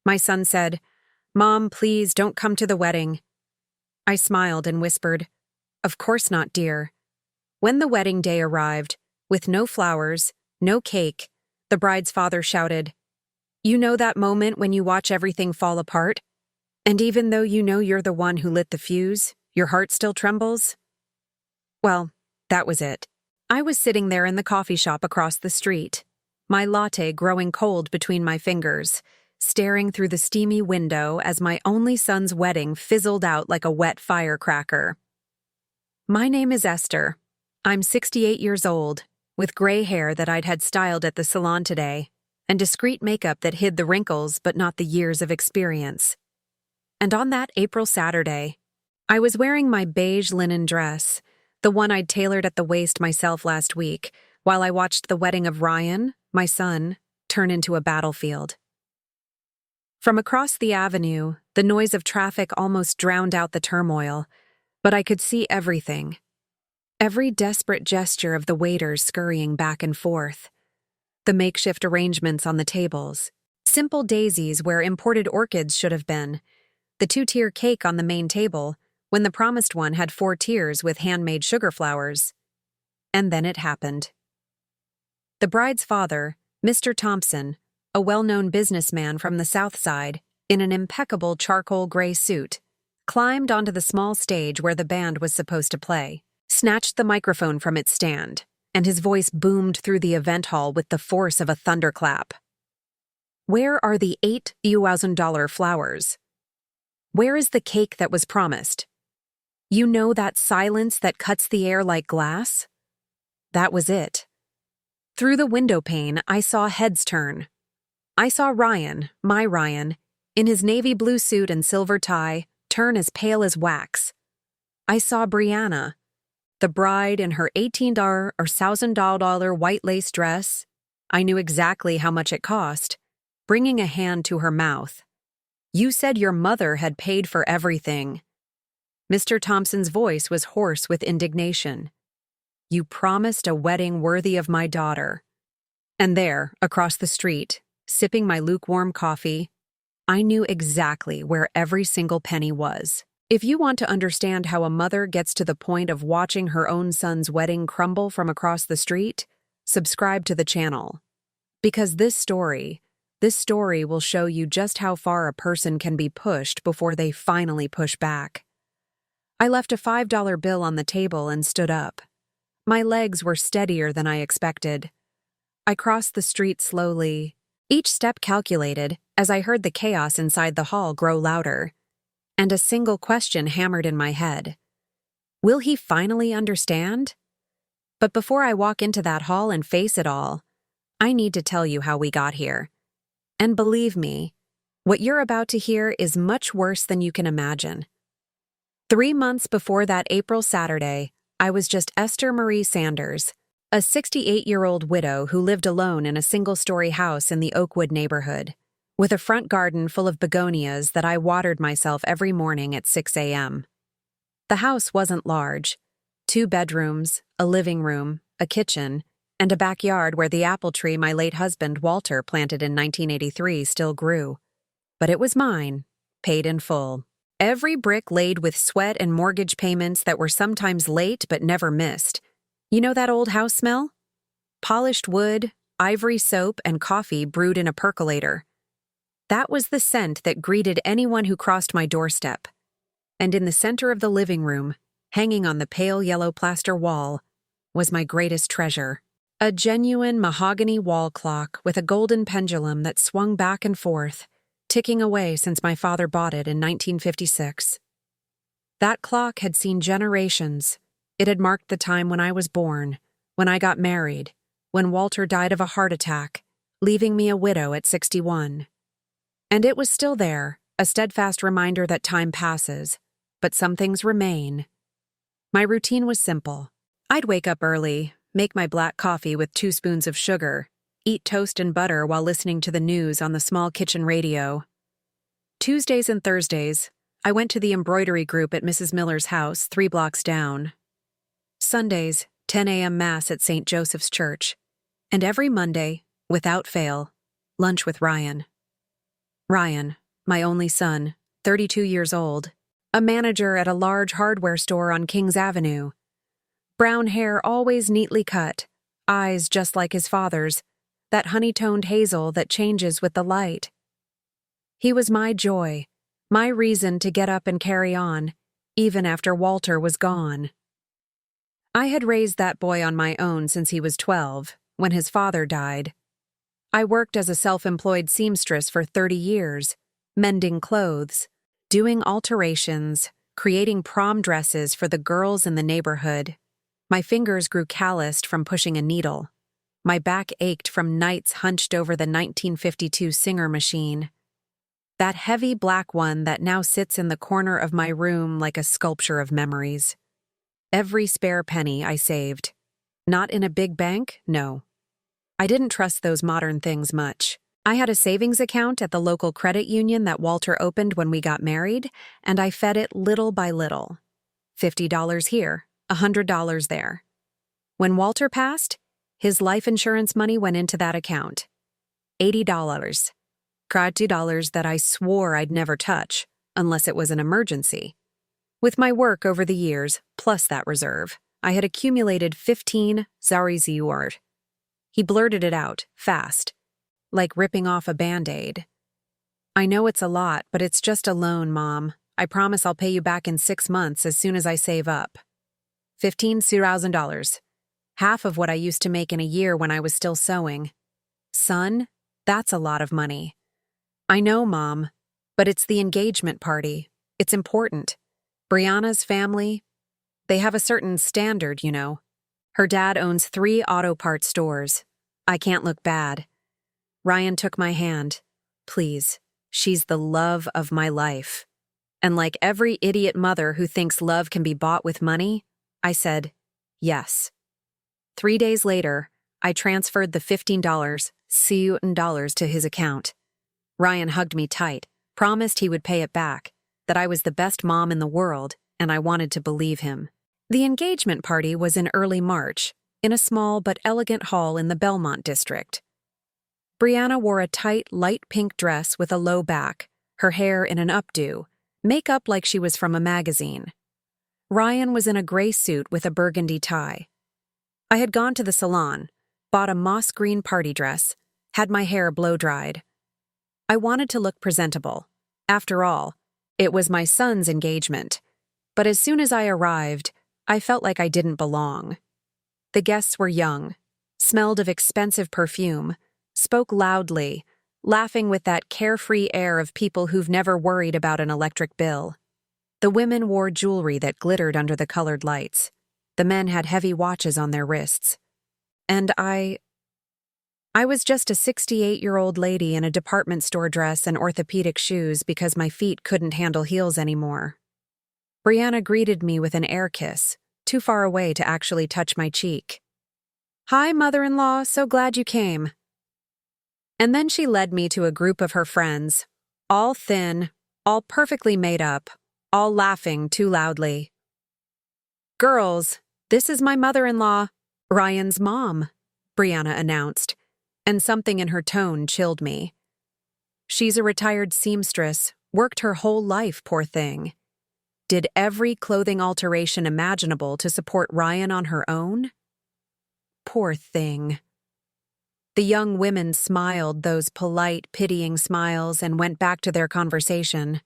My son said, "Mom, please don't come to the wedding." I smiled and whispered, "Of course not, dear." When the wedding day arrived, with no flowers, no cake, the bride's father shouted, "You know that moment when you watch everything fall apart? And even though you know you're the one who lit the fuse, your heart still trembles?" Well, that was it. I was sitting there in the coffee shop across the street, my latte growing cold between my fingers, staring through the steamy window as my only son's wedding fizzled out like a wet firecracker. My name is Esther. I'm 68 years old, with gray hair that I'd had styled at the salon today, and discreet makeup that hid the wrinkles but not the years of experience. And on that April Saturday, I was wearing my beige linen dress, the one I'd tailored at the waist myself last week, while I watched the wedding of Ryan, my son, turn into a battlefield. From across the avenue, the noise of traffic almost drowned out the turmoil, but I could see everything. Every desperate gesture of the waiters scurrying back and forth. The makeshift arrangements on the tables. Simple daisies where imported orchids should have been. The two-tier cake on the main table, when the promised one had 4 tiers with handmade sugar flowers. And then it happened. The bride's father, Mr. Thompson, a well-known businessman from the South Side, in an impeccable charcoal gray suit, climbed onto the small stage where the band was supposed to play, snatched the microphone from its stand, and his voice boomed through the event hall with the force of a thunderclap. "Where are the $8,000 flowers? Where is the cake that was promised? You know that silence that cuts the air like glass?" That was it. Through the window pane, I saw heads turn. I saw Ryan, my Ryan, in his navy blue suit and silver tie, turn as pale as wax. I saw Brianna, the bride in her $18 or $1,000 white lace dress. I knew exactly how much it cost, bringing a hand to her mouth. "You said your mother had paid for everything." Mr. Thompson's voice was hoarse with indignation. "You promised a wedding worthy of my daughter." And there, across the street, sipping my lukewarm coffee, I knew exactly where every single penny was. If you want to understand how a mother gets to the point of watching her own son's wedding crumble from across the street, subscribe to the channel. Because this story will show you just how far a person can be pushed before they finally push back. I left a $5 bill on the table and stood up. My legs were steadier than I expected. I crossed the street slowly, each step calculated, as I heard the chaos inside the hall grow louder. And a single question hammered in my head. Will he finally understand? But before I walk into that hall and face it all, I need to tell you how we got here. And believe me, what you're about to hear is much worse than you can imagine. 3 months before that April Saturday, I was just Esther Marie Sanders, a 68-year-old widow who lived alone in a single-story house in the Oakwood neighborhood, with a front garden full of begonias that I watered myself every morning at 6 a.m. The house wasn't large. 2 bedrooms, a living room, a kitchen, and a backyard where the apple tree my late husband Walter planted in 1983 still grew. But it was mine, paid in full. Every brick laid with sweat and mortgage payments that were sometimes late but never missed. You know that old house smell? Polished wood, ivory soap, and coffee brewed in a percolator. That was the scent that greeted anyone who crossed my doorstep. And in the center of the living room, hanging on the pale yellow plaster wall, was my greatest treasure. A genuine mahogany wall clock with a golden pendulum that swung back and forth, ticking away since my father bought it in 1956. That clock had seen generations. It had marked the time when I was born, when I got married, when Walter died of a heart attack, leaving me a widow at 61. And it was still there, a steadfast reminder that time passes, but some things remain. My routine was simple. I'd wake up early, make my black coffee with 2 spoons of sugar, eat toast and butter while listening to the news on the small kitchen radio. Tuesdays and Thursdays, I went to the embroidery group at Mrs. Miller's house 3 blocks down. Sundays, 10 a.m. Mass at St. Joseph's Church. And every Monday, without fail, lunch with Ryan. Ryan, my only son, 32 years old, a manager at a large hardware store on Kings Avenue. Brown hair always neatly cut, eyes just like his father's, that honey-toned hazel that changes with the light. He was my joy, my reason to get up and carry on, even after Walter was gone. I had raised that boy on my own since he was 12, when his father died. I worked as a self-employed seamstress for 30 years, mending clothes, doing alterations, creating prom dresses for the girls in the neighborhood. My fingers grew calloused from pushing a needle. My back ached from nights hunched over the 1952 Singer machine. That heavy black one that now sits in the corner of my room like a sculpture of memories. Every spare penny I saved. Not in a big bank, no. I didn't trust those modern things much. I had a savings account at the local credit union that Walter opened when we got married, and I fed it little by little. $50 here, $100 there. When Walter passed, his life insurance money went into that account. $80. $2 that I swore I'd never touch, unless it was an emergency. With my work over the years, plus that reserve, I had accumulated 15 Zariziord. He blurted it out, fast, like ripping off a Band-Aid. I know it's a lot, but it's just a loan, Mom. I promise I'll pay you back in 6 months as soon as I save up. $15,000. Half of what I used to make in a year when I was still sewing. Son, that's a lot of money. I know, Mom, but it's the engagement party. It's important. Brianna's family, they have a certain standard, you know. Her dad owns 3 auto parts stores. I can't look bad. Ryan took my hand. Please, she's the love of my life. And like every idiot mother who thinks love can be bought with money, I said, yes. 3 days later, I transferred the $15 to his account. Ryan hugged me tight, promised he would pay it back, that I was the best mom in the world, and I wanted to believe him. The engagement party was in early March, in a small but elegant hall in the Belmont district. Brianna wore a tight, light pink dress with a low back, her hair in an updo, makeup like she was from a magazine. Ryan was in a gray suit with a burgundy tie. I had gone to the salon, bought a moss green party dress, had my hair blow-dried. I wanted to look presentable. After all, it was my son's engagement. But as soon as I arrived, I felt like I didn't belong. The guests were young, smelled of expensive perfume, spoke loudly, laughing with that carefree air of people who've never worried about an electric bill. The women wore jewelry that glittered under the colored lights. The men had heavy watches on their wrists. And I was just a 68-year-old lady in a department store dress and orthopedic shoes because my feet couldn't handle heels anymore. Brianna greeted me with an air kiss, too far away to actually touch my cheek. "Hi, mother-in-law, so glad you came." And then she led me to a group of her friends, all thin, all perfectly made up, all laughing too loudly. "Girls, this is my mother-in-law, Ryan's mom," Brianna announced, and something in her tone chilled me. She's a retired seamstress, worked her whole life, poor thing. Did every clothing alteration imaginable to support Ryan on her own? Poor thing. The young women smiled those polite, pitying smiles and went back to their conversation.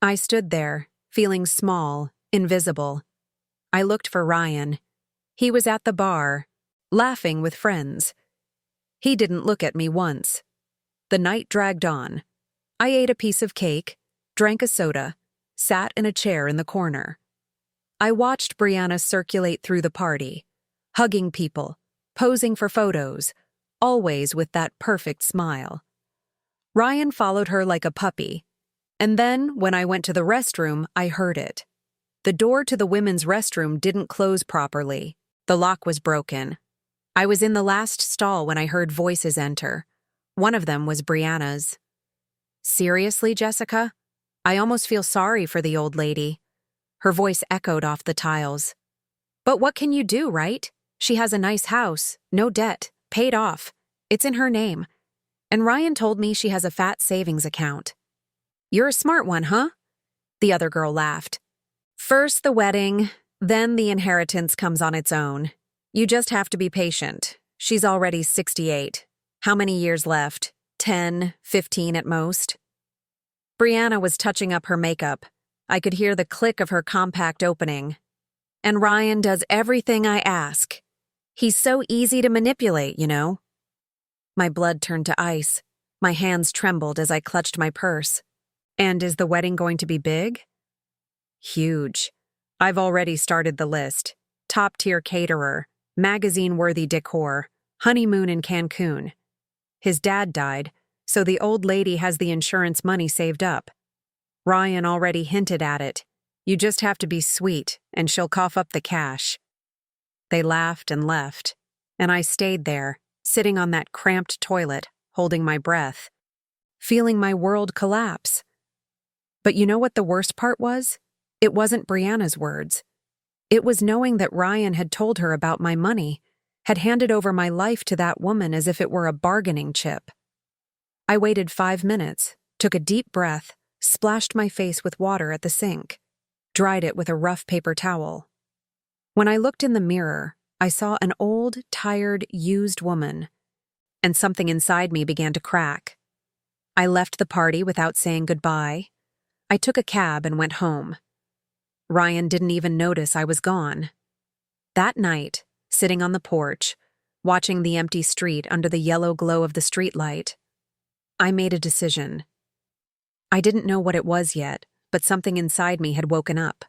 I stood there, feeling small, invisible. I looked for Ryan. He was at the bar, laughing with friends. He didn't look at me once. The night dragged on. I ate a piece of cake, drank a soda, sat in a chair in the corner. I watched Brianna circulate through the party, hugging people, posing for photos, always with that perfect smile. Ryan followed her like a puppy. And then, when I went to the restroom, I heard it. The door to the women's restroom didn't close properly. The lock was broken. I was in the last stall when I heard voices enter. One of them was Brianna's. "Seriously, Jessica? I almost feel sorry for the old lady." Her voice echoed off the tiles. "But what can you do, right? She has a nice house, no debt, paid off. It's in her name. And Ryan told me she has a fat savings account. You're a smart one, huh? The other girl laughed. First the wedding, then the inheritance comes on its own. You just have to be patient. She's already 68. How many years left? 10, 15 at most? Brianna was touching up her makeup. I could hear the click of her compact opening. And Ryan does everything I ask. He's so easy to manipulate, you know. My blood turned to ice. My hands trembled as I clutched my purse. And is the wedding going to be big? Huge. I've already started the list. Top-tier caterer, magazine-worthy decor, honeymoon in Cancun. His dad died, so the old lady has the insurance money saved up. Ryan already hinted at it. You just have to be sweet, and she'll cough up the cash. They laughed and left, and I stayed there, sitting on that cramped toilet, holding my breath, feeling my world collapse. But you know what the worst part was? It wasn't Brianna's words. It was knowing that Ryan had told her about my money, had handed over my life to that woman as if it were a bargaining chip. I waited 5 minutes, took a deep breath, splashed my face with water at the sink, dried it with a rough paper towel. When I looked in the mirror, I saw an old, tired, used woman, and something inside me began to crack. I left the party without saying goodbye. I took a cab and went home. Ryan didn't even notice I was gone. That night, sitting on the porch, watching the empty street under the yellow glow of the streetlight, I made a decision. I didn't know what it was yet, but something inside me had woken up,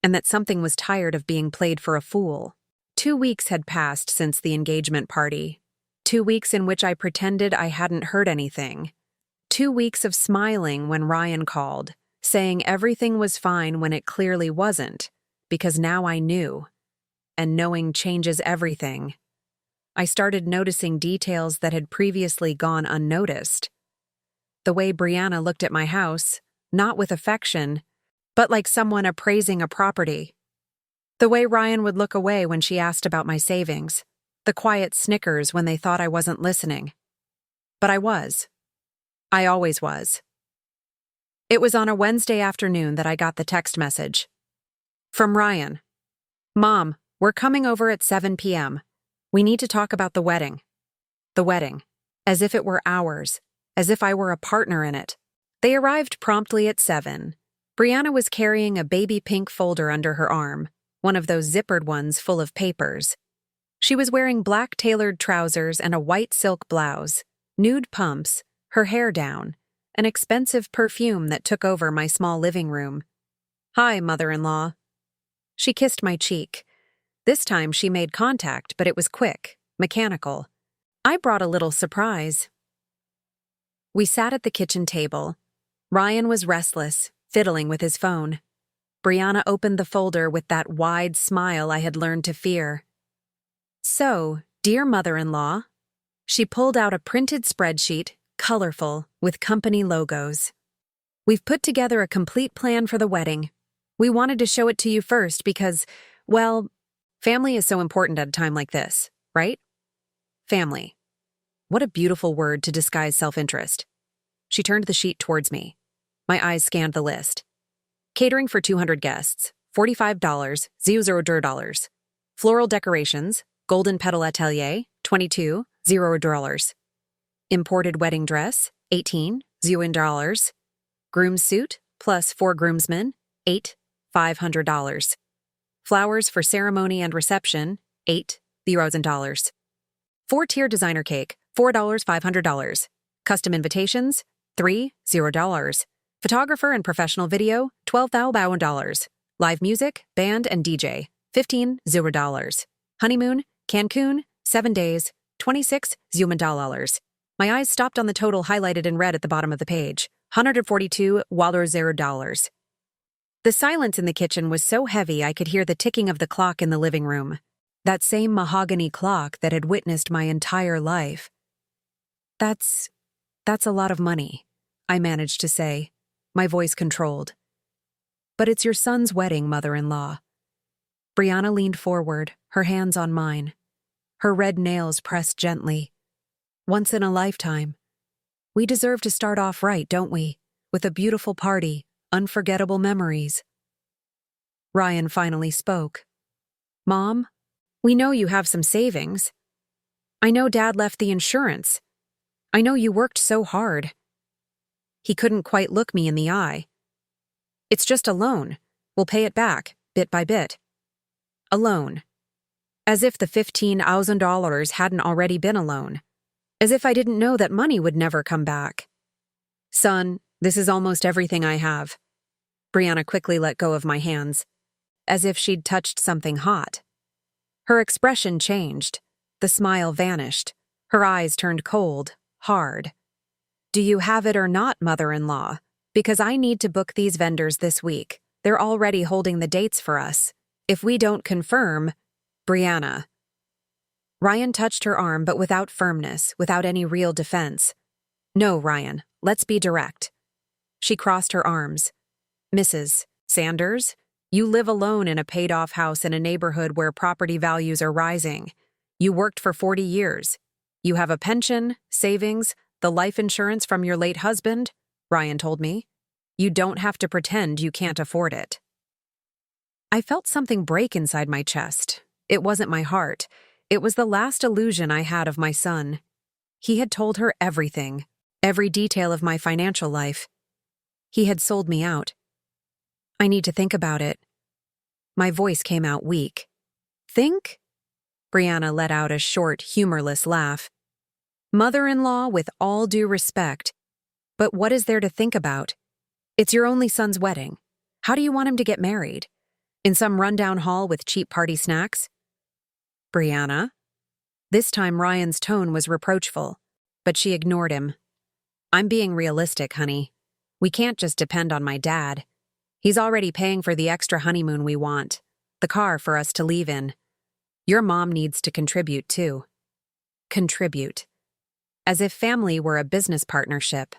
and that something was tired of being played for a fool. 2 weeks had passed since the engagement party. 2 weeks in which I pretended I hadn't heard anything. 2 weeks of smiling when Ryan called, saying everything was fine when it clearly wasn't, because now I knew. And knowing changes everything. I started noticing details that had previously gone unnoticed. The way Brianna looked at my house, not with affection, but like someone appraising a property. The way Ryan would look away when she asked about my savings. The quiet snickers when they thought I wasn't listening. But I was. I always was. It was on a Wednesday afternoon that I got the text message. From Ryan. Mom, we're coming over at 7 p.m. We need to talk about the wedding. The wedding. As if it were ours. As if I were a partner in it. They arrived promptly at 7. Brianna was carrying a baby pink folder under her arm, one of those zippered ones full of papers. She was wearing black tailored trousers and a white silk blouse, nude pumps, her hair down, an expensive perfume that took over my small living room. Hi, mother-in-law. She kissed my cheek. This time she made contact, but it was quick, mechanical. I brought a little surprise. We sat at the kitchen table. Ryan was restless, fiddling with his phone. Brianna opened the folder with that wide smile I had learned to fear. So, dear mother-in-law, she pulled out a printed spreadsheet, colorful, with company logos. We've put together a complete plan for the wedding. We wanted to show it to you first because, well, family is so important at a time like this, right? Family. What a beautiful word to disguise self-interest. She turned the sheet towards me. My eyes scanned the list. Catering for 200 guests, $45, $0. Floral decorations, golden petal atelier, $22, $0. Imported wedding dress, $18, $0. Groom's suit, plus 4 groomsmen, $8, $500. Flowers for ceremony and reception, $8,000. 4-tier designer cake, $4, $500. Custom invitations, $3, Photographer and professional video, $12,000. Live music, band and DJ, $15, Honeymoon, Cancun, 7 days, $26, My eyes stopped on the total highlighted in red at the bottom of the page, $142, The silence in the kitchen was so heavy I could hear the ticking of the clock in the living room. That same mahogany clock that had witnessed my entire life. That's a lot of money, I managed to say, my voice controlled. But it's your son's wedding, mother-in-law. Brianna leaned forward, her hands on mine. Her red nails pressed gently. Once in a lifetime. We deserve to start off right, don't we? With a beautiful party, unforgettable memories. Ryan finally spoke. Mom, we know you have some savings. I know Dad left the insurance. I know you worked so hard. He couldn't quite look me in the eye. It's just a loan. We'll pay it back, bit by bit. A loan. As if the $15,000 hadn't already been a loan. As if I didn't know that money would never come back. Son, this is almost everything I have. Brianna quickly let go of my hands, as if she'd touched something hot. Her expression changed. The smile vanished. Her eyes turned cold, hard. Do you have it or not, mother-in-law? Because I need to book these vendors this week. They're already holding the dates for us. If we don't confirm, Brianna. Ryan touched her arm, but without firmness, without any real defense. No, Ryan, let's be direct. She crossed her arms. Mrs. Sanders, you live alone in a paid-off house in a neighborhood where property values are rising. You worked for 40 years. You have a pension, savings, the life insurance from your late husband, Ryan told me. You don't have to pretend you can't afford it. I felt something break inside my chest. It wasn't my heart. It was the last illusion I had of my son. He had told her everything, every detail of my financial life. He had sold me out. I need to think about it. My voice came out weak. Think? Brianna let out a short, humorless laugh. Mother-in-law, with all due respect. But what is there to think about? It's your only son's wedding. How do you want him to get married? In some rundown hall with cheap party snacks? Brianna? This time Ryan's tone was reproachful, but she ignored him. I'm being realistic, honey. We can't just depend on my dad. He's already paying for the extra honeymoon we want, the car for us to leave in. Your mom needs to contribute, too. Contribute. As if family were a business partnership.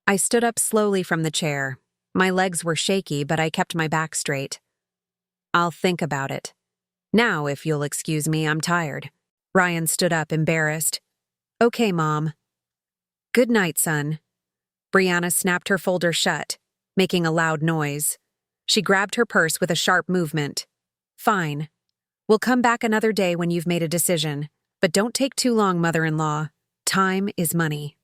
I stood up slowly from the chair. My legs were shaky, but I kept my back straight. I'll think about it. Now, if you'll excuse me, I'm tired. Ryan stood up, embarrassed. Okay, Mom. Good night, son. Brianna snapped her folder shut, making a loud noise. She grabbed her purse with a sharp movement. Fine. We'll come back another day when you've made a decision, but don't take too long, mother-in-law. Time is money.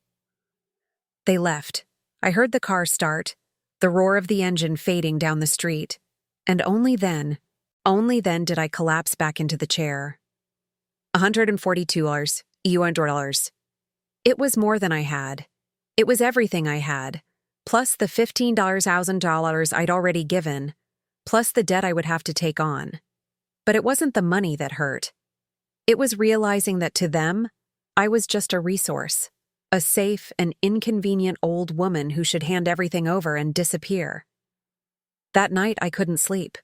They left. I heard the car start, the roar of the engine fading down the street, and only then did I collapse back into the chair. $142, $100. It was more than I had. It was everything I had, plus the $15,000 I'd already given, plus the debt I would have to take on. But it wasn't the money that hurt. It was realizing that to them, I was just a resource, a safe and inconvenient old woman who should hand everything over and disappear. That night, I couldn't sleep.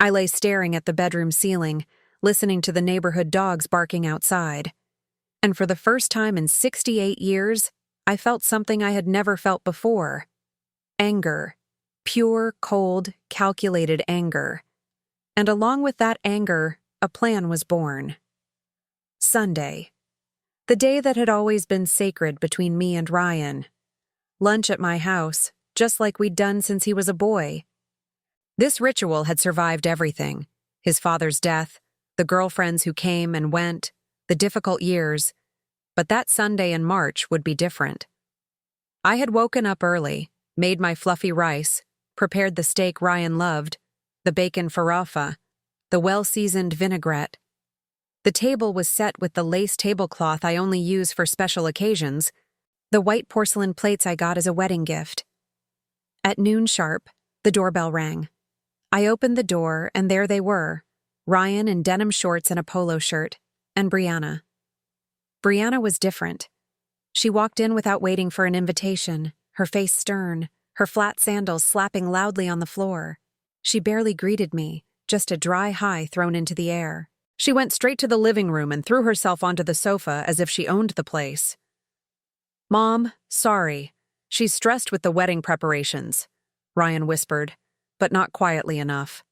I lay staring at the bedroom ceiling, listening to the neighborhood dogs barking outside. And for the first time in 68 years, I felt something I had never felt before. Anger. Pure, cold, calculated anger. And along with that anger, a plan was born. Sunday. The day that had always been sacred between me and Ryan. Lunch at my house, just like we'd done since he was a boy. This ritual had survived everything. His father's death, the girlfriends who came and went, the difficult years. But that Sunday in March would be different. I had woken up early, made my fluffy rice, prepared the steak Ryan loved, the bacon farafa, the well-seasoned vinaigrette. The table was set with the lace tablecloth I only use for special occasions, the white porcelain plates I got as a wedding gift. At noon sharp, the doorbell rang. I opened the door, and there they were, Ryan in denim shorts and a polo shirt, and Brianna. Brianna was different. She walked in without waiting for an invitation, her face stern, her flat sandals slapping loudly on the floor. She barely greeted me, just a dry hi thrown into the air. She went straight to the living room and threw herself onto the sofa as if she owned the place. Mom, sorry. She's stressed with the wedding preparations, Ryan whispered, but not quietly enough.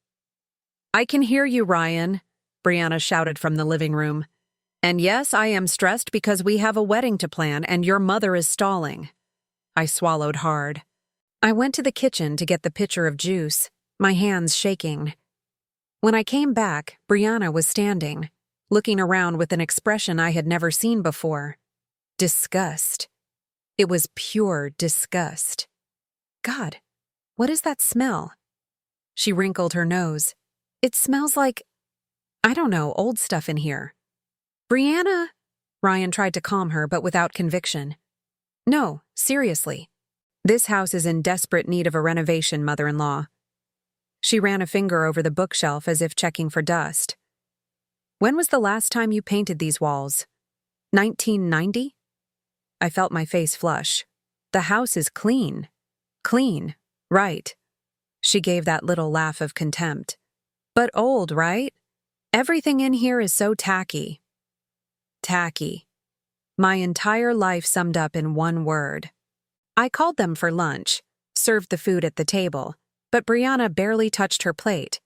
I can hear you, Ryan, Brianna shouted from the living room. And yes, I am stressed because we have a wedding to plan and your mother is stalling. I swallowed hard. I went to the kitchen to get the pitcher of juice, my hands shaking. When I came back, Brianna was standing, looking around with an expression I had never seen before. Disgust. It was pure disgust. God, what is that smell? She wrinkled her nose. It smells like, I don't know, old stuff in here. Brianna? Ryan tried to calm her, but without conviction. No, seriously. This house is in desperate need of a renovation, mother-in-law. She ran a finger over the bookshelf as if checking for dust. When was the last time you painted these walls? 1990? I felt my face flush. The house is clean. Clean, right. She gave that little laugh of contempt. But old, right? Everything in here is so tacky. Tacky. My entire life summed up in one word. I called them for lunch, served the food at the table, but Brianna barely touched her plate.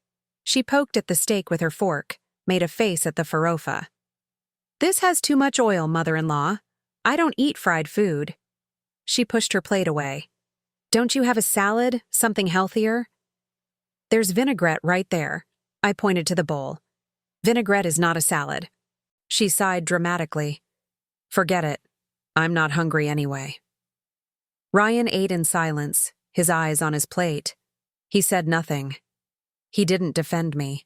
She poked at the steak with her fork, made a face at the farofa. This has too much oil, mother-in-law. I don't eat fried food. She pushed her plate away. Don't you have a salad, something healthier? There's vinaigrette right there. I pointed to the bowl. Vinaigrette is not a salad. She sighed dramatically. Forget it. I'm not hungry anyway. Ryan ate in silence, his eyes on his plate. He said nothing. He didn't defend me.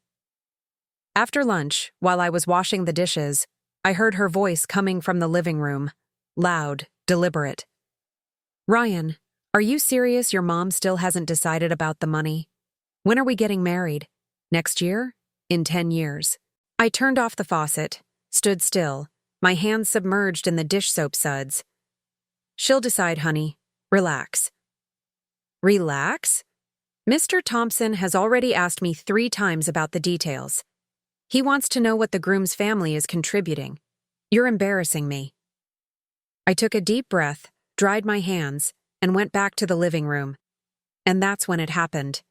After lunch, while I was washing the dishes, I heard her voice coming from the living room, loud, deliberate. Ryan, are you serious your mom still hasn't decided about the money? When are we getting married? Next year? In 10 years. I turned off the faucet, stood still, my hands submerged in the dish soap suds. She'll decide, honey. Relax. Relax? Mr. Thompson has already asked me 3 times about the details. He wants to know what the groom's family is contributing. You're embarrassing me. I took a deep breath, dried my hands, and went back to the living room. And that's when it happened.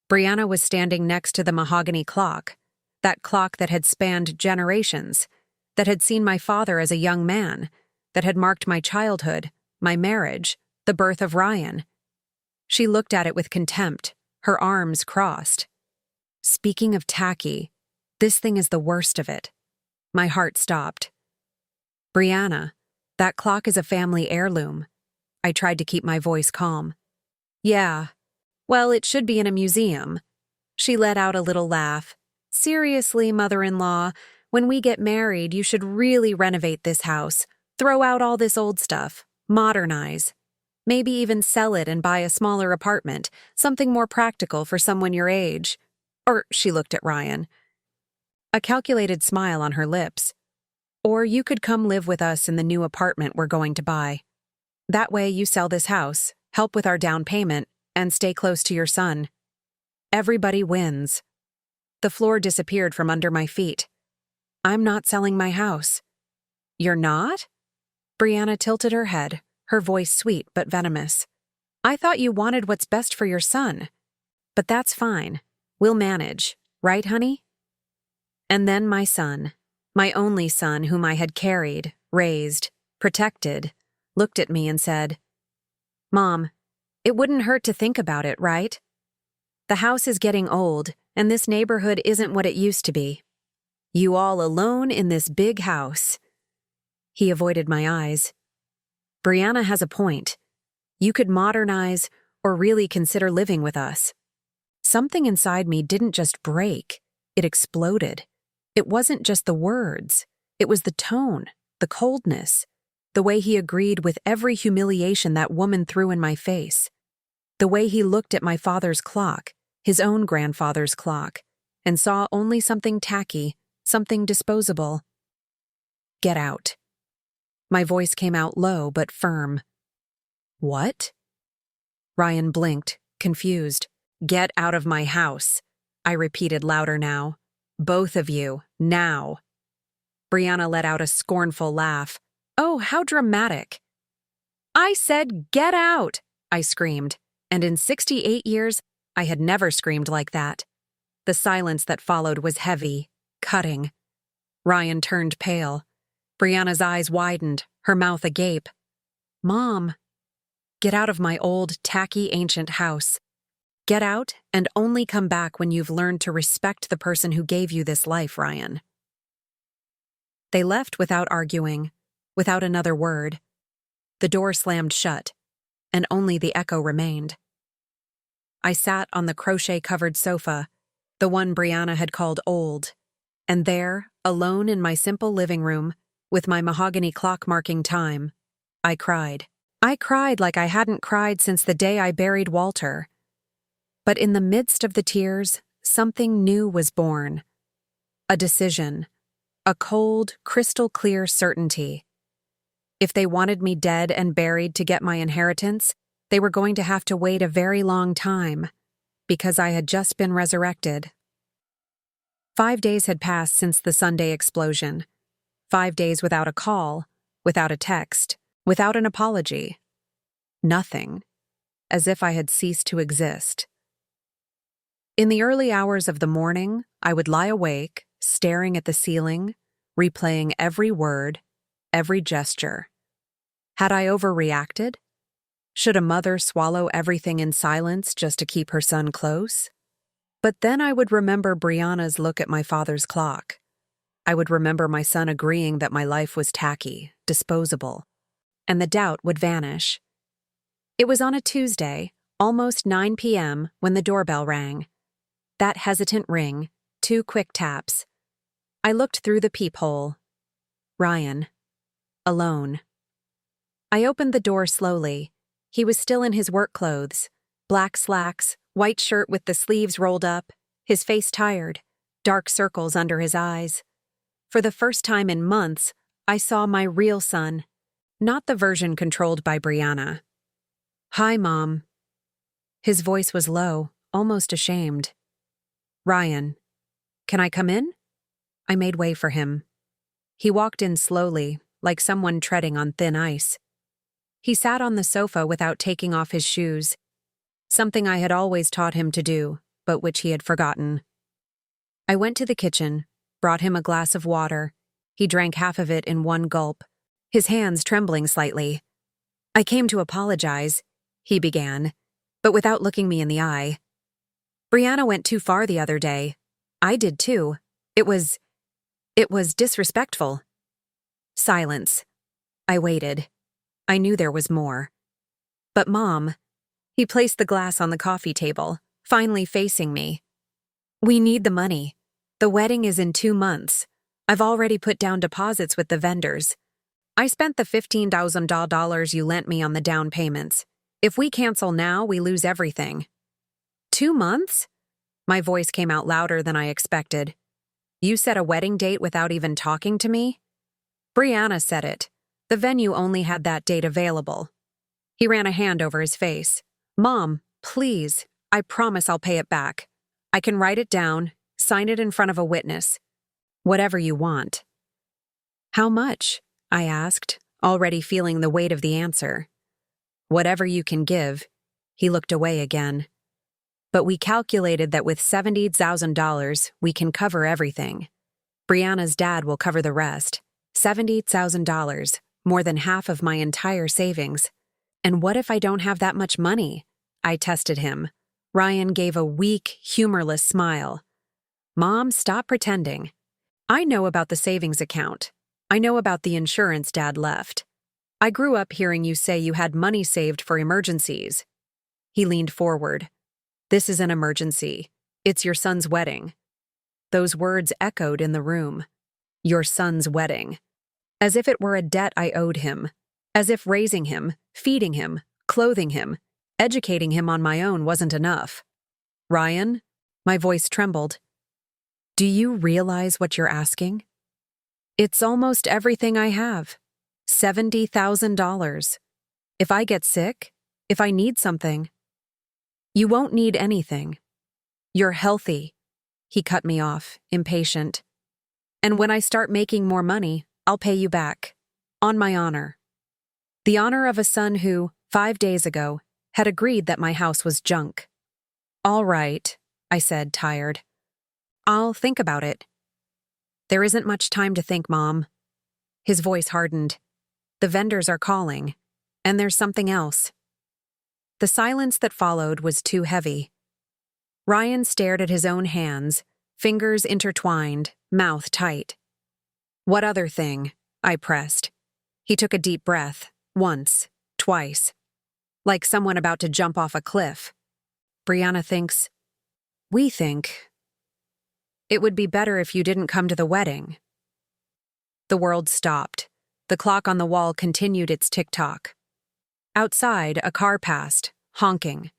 Brianna was standing next to the mahogany clock, that clock that had spanned generations, that had seen my father as a young man, that had marked my childhood, my marriage, the birth of Ryan. She looked at it with contempt, her arms crossed. Speaking of tacky, this thing is the worst of it. My heart stopped. Brianna, that clock is a family heirloom. I tried to keep my voice calm. Yeah. Well, it should be in a museum. She let out a little laugh. Seriously, mother-in-law, when we get married, you should really renovate this house. Throw out all this old stuff. Modernize. Maybe even sell it and buy a smaller apartment, something more practical for someone your age. Or, she looked at Ryan. A calculated smile on her lips. Or you could come live with us in the new apartment we're going to buy. That way you sell this house, help with our down payment, and stay close to your son. Everybody wins. The floor disappeared from under my feet. I'm not selling my house. You're not? Brianna tilted her head, her voice sweet but venomous. I thought you wanted what's best for your son. But that's fine. We'll manage, right, honey? And then my son, my only son whom I had carried, raised, protected, looked at me and said, Mom, it wouldn't hurt to think about it, right? The house is getting old, and this neighborhood isn't what it used to be. You all alone in this big house. He avoided my eyes. Brianna has a point. You could modernize or really consider living with us. Something inside me didn't just break, it exploded. It wasn't just the words, it was the tone, the coldness, the way he agreed with every humiliation that woman threw in my face, the way he looked at my father's clock, his own grandfather's clock, and saw only something tacky, something disposable. Get out. My voice came out low but firm. What? Ryan blinked, confused. Get out of my house, I repeated louder now. Both of you, now. Brianna let out a scornful laugh. Oh, how dramatic. I said, get out, I screamed, and in 68 years, I had never screamed like that. The silence that followed was heavy, cutting. Ryan turned pale, Brianna's eyes widened, her mouth agape. Mom, get out of my old, tacky, ancient house. Get out and only come back when you've learned to respect the person who gave you this life, Ryan. They left without arguing, without another word. The door slammed shut, and only the echo remained. I sat on the crochet-covered sofa, the one Brianna had called old, and there, alone in my simple living room, with my mahogany clock marking time, I cried. I cried like I hadn't cried since the day I buried Walter. But in the midst of the tears, something new was born. A decision. A cold, crystal-clear certainty. If they wanted me dead and buried to get my inheritance, they were going to have to wait a very long time, because I had just been resurrected. 5 days had passed since the Sunday explosion. 5 days without a call, without a text, without an apology. Nothing. As if I had ceased to exist. In the early hours of the morning, I would lie awake, staring at the ceiling, replaying every word, every gesture. Had I overreacted? Should a mother swallow everything in silence just to keep her son close? But then I would remember Brianna's look at my father's clock. I would remember my son agreeing that my life was tacky, disposable, and the doubt would vanish. It was on a Tuesday, almost 9 p.m., when the doorbell rang. That hesitant ring, 2 quick taps. I looked through the peephole. Ryan. Alone. I opened the door slowly. He was still in his work clothes. Black slacks, white shirt with the sleeves rolled up, his face tired, dark circles under his eyes. For the first time in months, I saw my real son, not the version controlled by Brianna. Hi, Mom. His voice was low, almost ashamed. Ryan, can I come in? I made way for him. He walked in slowly, like someone treading on thin ice. He sat on the sofa without taking off his shoes, something I had always taught him to do, but which he had forgotten. I went to the kitchen, brought him a glass of water. He drank half of it in one gulp, his hands trembling slightly. I came to apologize, he began, but without looking me in the eye. Brianna went too far the other day. I did too. It was disrespectful. Silence. I waited. I knew there was more. But Mom, he placed the glass on the coffee table, finally facing me. We need the money. The wedding is in 2 months. I've already put down deposits with the vendors. I spent the $15,000 you lent me on the down payments. If we cancel now, we lose everything. 2 months? My voice came out louder than I expected. You set a wedding date without even talking to me? Brianna said it. The venue only had that date available. He ran a hand over his face. Mom, please, I promise I'll pay it back. I can write it down, sign it in front of a witness. Whatever you want. How much? I asked, already feeling the weight of the answer. Whatever you can give. He looked away again. But we calculated that with $70,000, we can cover everything. Brianna's dad will cover the rest. $70,000, more than half of my entire savings. And what if I don't have that much money? I tested him. Ryan gave a weak, humorless smile. Mom, stop pretending. I know about the savings account. I know about the insurance Dad left. I grew up hearing you say you had money saved for emergencies. He leaned forward. This is an emergency. It's your son's wedding. Those words echoed in the room. Your son's wedding. As if it were a debt I owed him. As if raising him, feeding him, clothing him, educating him on my own wasn't enough. Ryan, my voice trembled. Do you realize what you're asking? It's almost everything I have. $70,000. If I get sick, if I need something. You won't need anything. You're healthy. He cut me off, impatient. And when I start making more money, I'll pay you back. On my honor. The honor of a son who, 5 days ago, had agreed that my house was junk. All right, I said, tired. I'll think about it. There isn't much time to think, Mom. His voice hardened. The vendors are calling. And there's something else. The silence that followed was too heavy. Ryan stared at his own hands, fingers intertwined, mouth tight. What other thing? I pressed. He took a deep breath, once, twice. Like someone about to jump off a cliff. Brianna thinks. We think. It would be better if you didn't come to the wedding. The world stopped. The clock on the wall continued its tick-tock. Outside, a car passed, honking.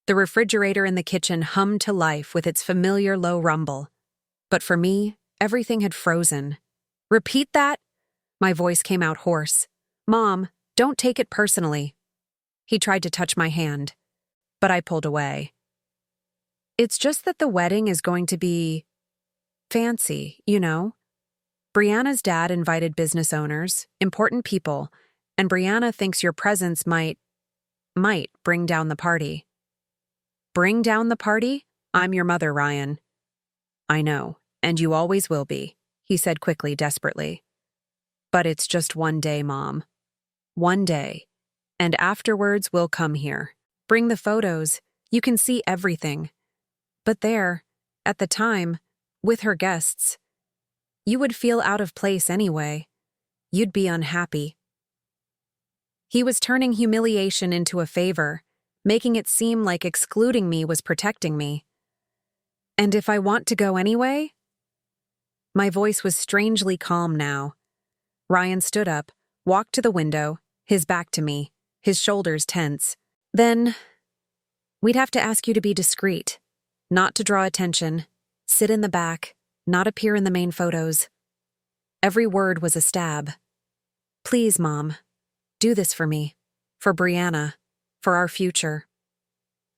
The refrigerator in the kitchen hummed to life with its familiar low rumble. But for me, everything had frozen. Repeat that? My voice came out hoarse. Mom, don't take it personally. He tried to touch my hand, but I pulled away. It's just that the wedding is going to be fancy, you know? Brianna's dad invited business owners, important people, and Brianna thinks your presence might bring down the party. Bring down the party? I'm your mother, Ryan. I know, and you always will be, he said quickly, desperately. But it's just one day, Mom. One day. And afterwards we'll come here. Bring the photos. You can see everything. But there, at the time, with her guests, you would feel out of place anyway. You'd be unhappy. He was turning humiliation into a favor, making it seem like excluding me was protecting me. And if I want to go anyway? My voice was strangely calm now. Ryan stood up, walked to the window, his back to me, his shoulders tense. Then, we'd have to ask you to be discreet, not to draw attention, sit in the back, not appear in the main photos. Every word was a stab. Please, Mom, do this for me, for Brianna, for our future.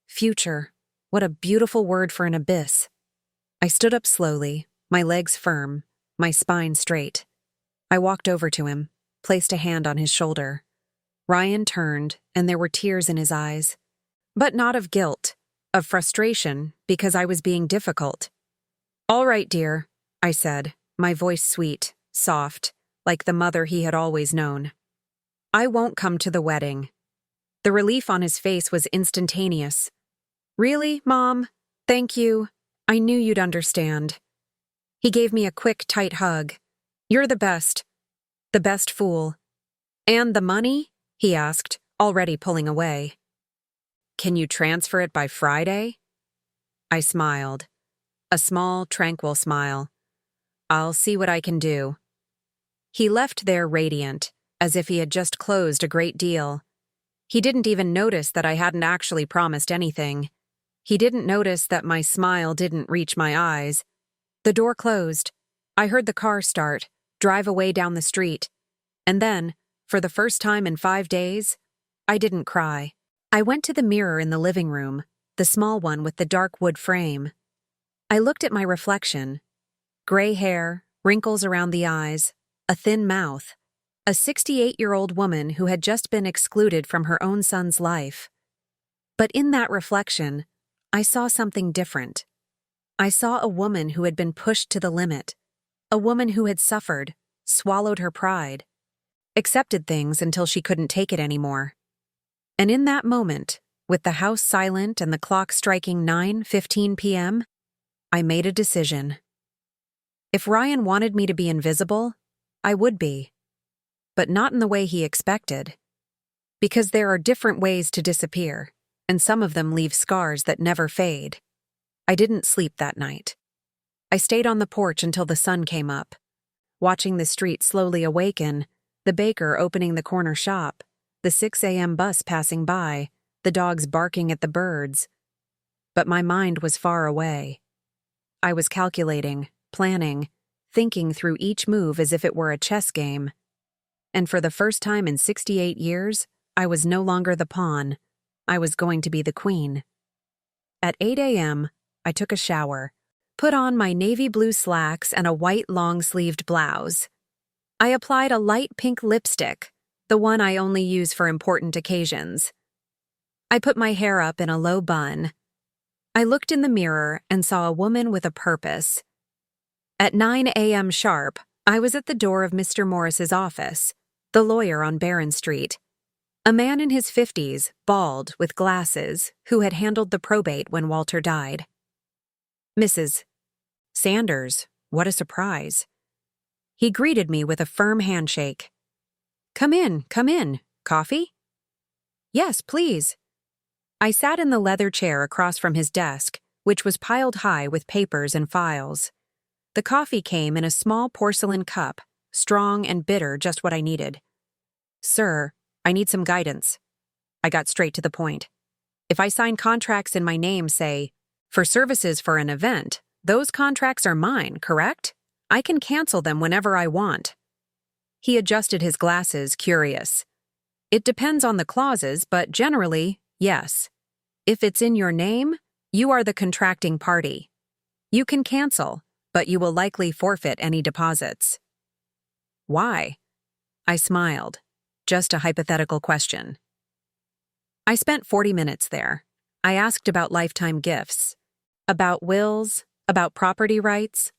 Future, what a beautiful word for an abyss. I stood up slowly, my legs firm, my spine straight. I walked over to him, placed a hand on his shoulder. Ryan turned, and there were tears in his eyes. But not of guilt, of frustration, because I was being difficult. All right, dear, I said, my voice sweet, soft, like the mother he had always known. I won't come to the wedding. The relief on his face was instantaneous. Really, Mom? Thank you. I knew you'd understand. He gave me a quick, tight hug. You're the best fool. And the money? He asked, already pulling away. Can you transfer it by Friday? I smiled. A small, tranquil smile. I'll see what I can do. He left there radiant, as if he had just closed a great deal. He didn't even notice that I hadn't actually promised anything. He didn't notice that my smile didn't reach my eyes. The door closed. I heard the car start, drive away down the street. And then, for the first time in 5 days, I didn't cry. I went to the mirror in the living room, the small one with the dark wood frame. I looked at my reflection. Gray hair, wrinkles around the eyes, a thin mouth. A 68-year-old woman who had just been excluded from her own son's life. But in that reflection, I saw something different. I saw a woman who had been pushed to the limit. A woman who had suffered, swallowed her pride, accepted things until she couldn't take it anymore. And in that moment, with the house silent and the clock striking 9:15 p.m., I made a decision. If Ryan wanted me to be invisible, I would be. But not in the way he expected. Because there are different ways to disappear, and some of them leave scars that never fade. I didn't sleep that night. I stayed on the porch until the sun came up, watching the street slowly awaken, the baker opening the corner shop, the 6 a.m. bus passing by, the dogs barking at the birds. But my mind was far away. I was calculating, planning, thinking through each move as if it were a chess game. And for the first time in 68 years, I was no longer the pawn. I was going to be the queen. At 8 a.m., I took a shower, put on my navy blue slacks and a white long-sleeved blouse. I applied a light pink lipstick, the one I only use for important occasions. I put my hair up in a low bun. I looked in the mirror and saw a woman with a purpose. At 9 a.m. sharp, I was at the door of Mr. Morris's office, the lawyer on Barron Street. A man in his 50s, bald, with glasses, who had handled the probate when Walter died. Mrs. Sanders, what a surprise. He greeted me with a firm handshake. Come in, come in. Coffee? Yes, please. I sat in the leather chair across from his desk, which was piled high with papers and files. The coffee came in a small porcelain cup, strong and bitter, just what I needed. Sir, I need some guidance. I got straight to the point. If I sign contracts in my name, say, for services for an event, those contracts are mine, correct? I can cancel them whenever I want. He adjusted his glasses, curious. It depends on the clauses, but generally, yes. If it's in your name, you are the contracting party. You can cancel, but you will likely forfeit any deposits. Why? I smiled. Just a hypothetical question. I spent 40 minutes there. I asked about lifetime gifts, about wills, about property rights.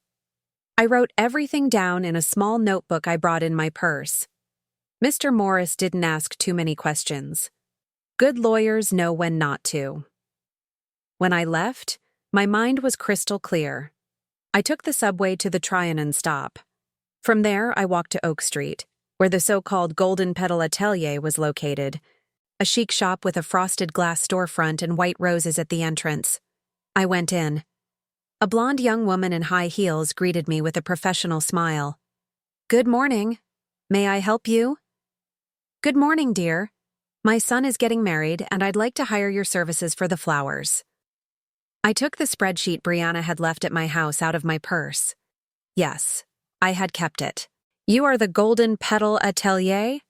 I wrote everything down in a small notebook I brought in my purse. Mr. Morris didn't ask too many questions. Good lawyers know when not to. When I left, my mind was crystal clear. I took the subway to the Trianon stop. From there, I walked to Oak Street, where the so-called Golden Petal Atelier was located, a chic shop with a frosted glass storefront and white roses at the entrance. I went in. A blonde young woman in high heels greeted me with a professional smile. Good morning. May I help you? Good morning, dear. My son is getting married, and I'd like to hire your services for the flowers. I took the spreadsheet Brianna had left at my house out of my purse. Yes, I had kept it. You are the Golden Petal Atelier?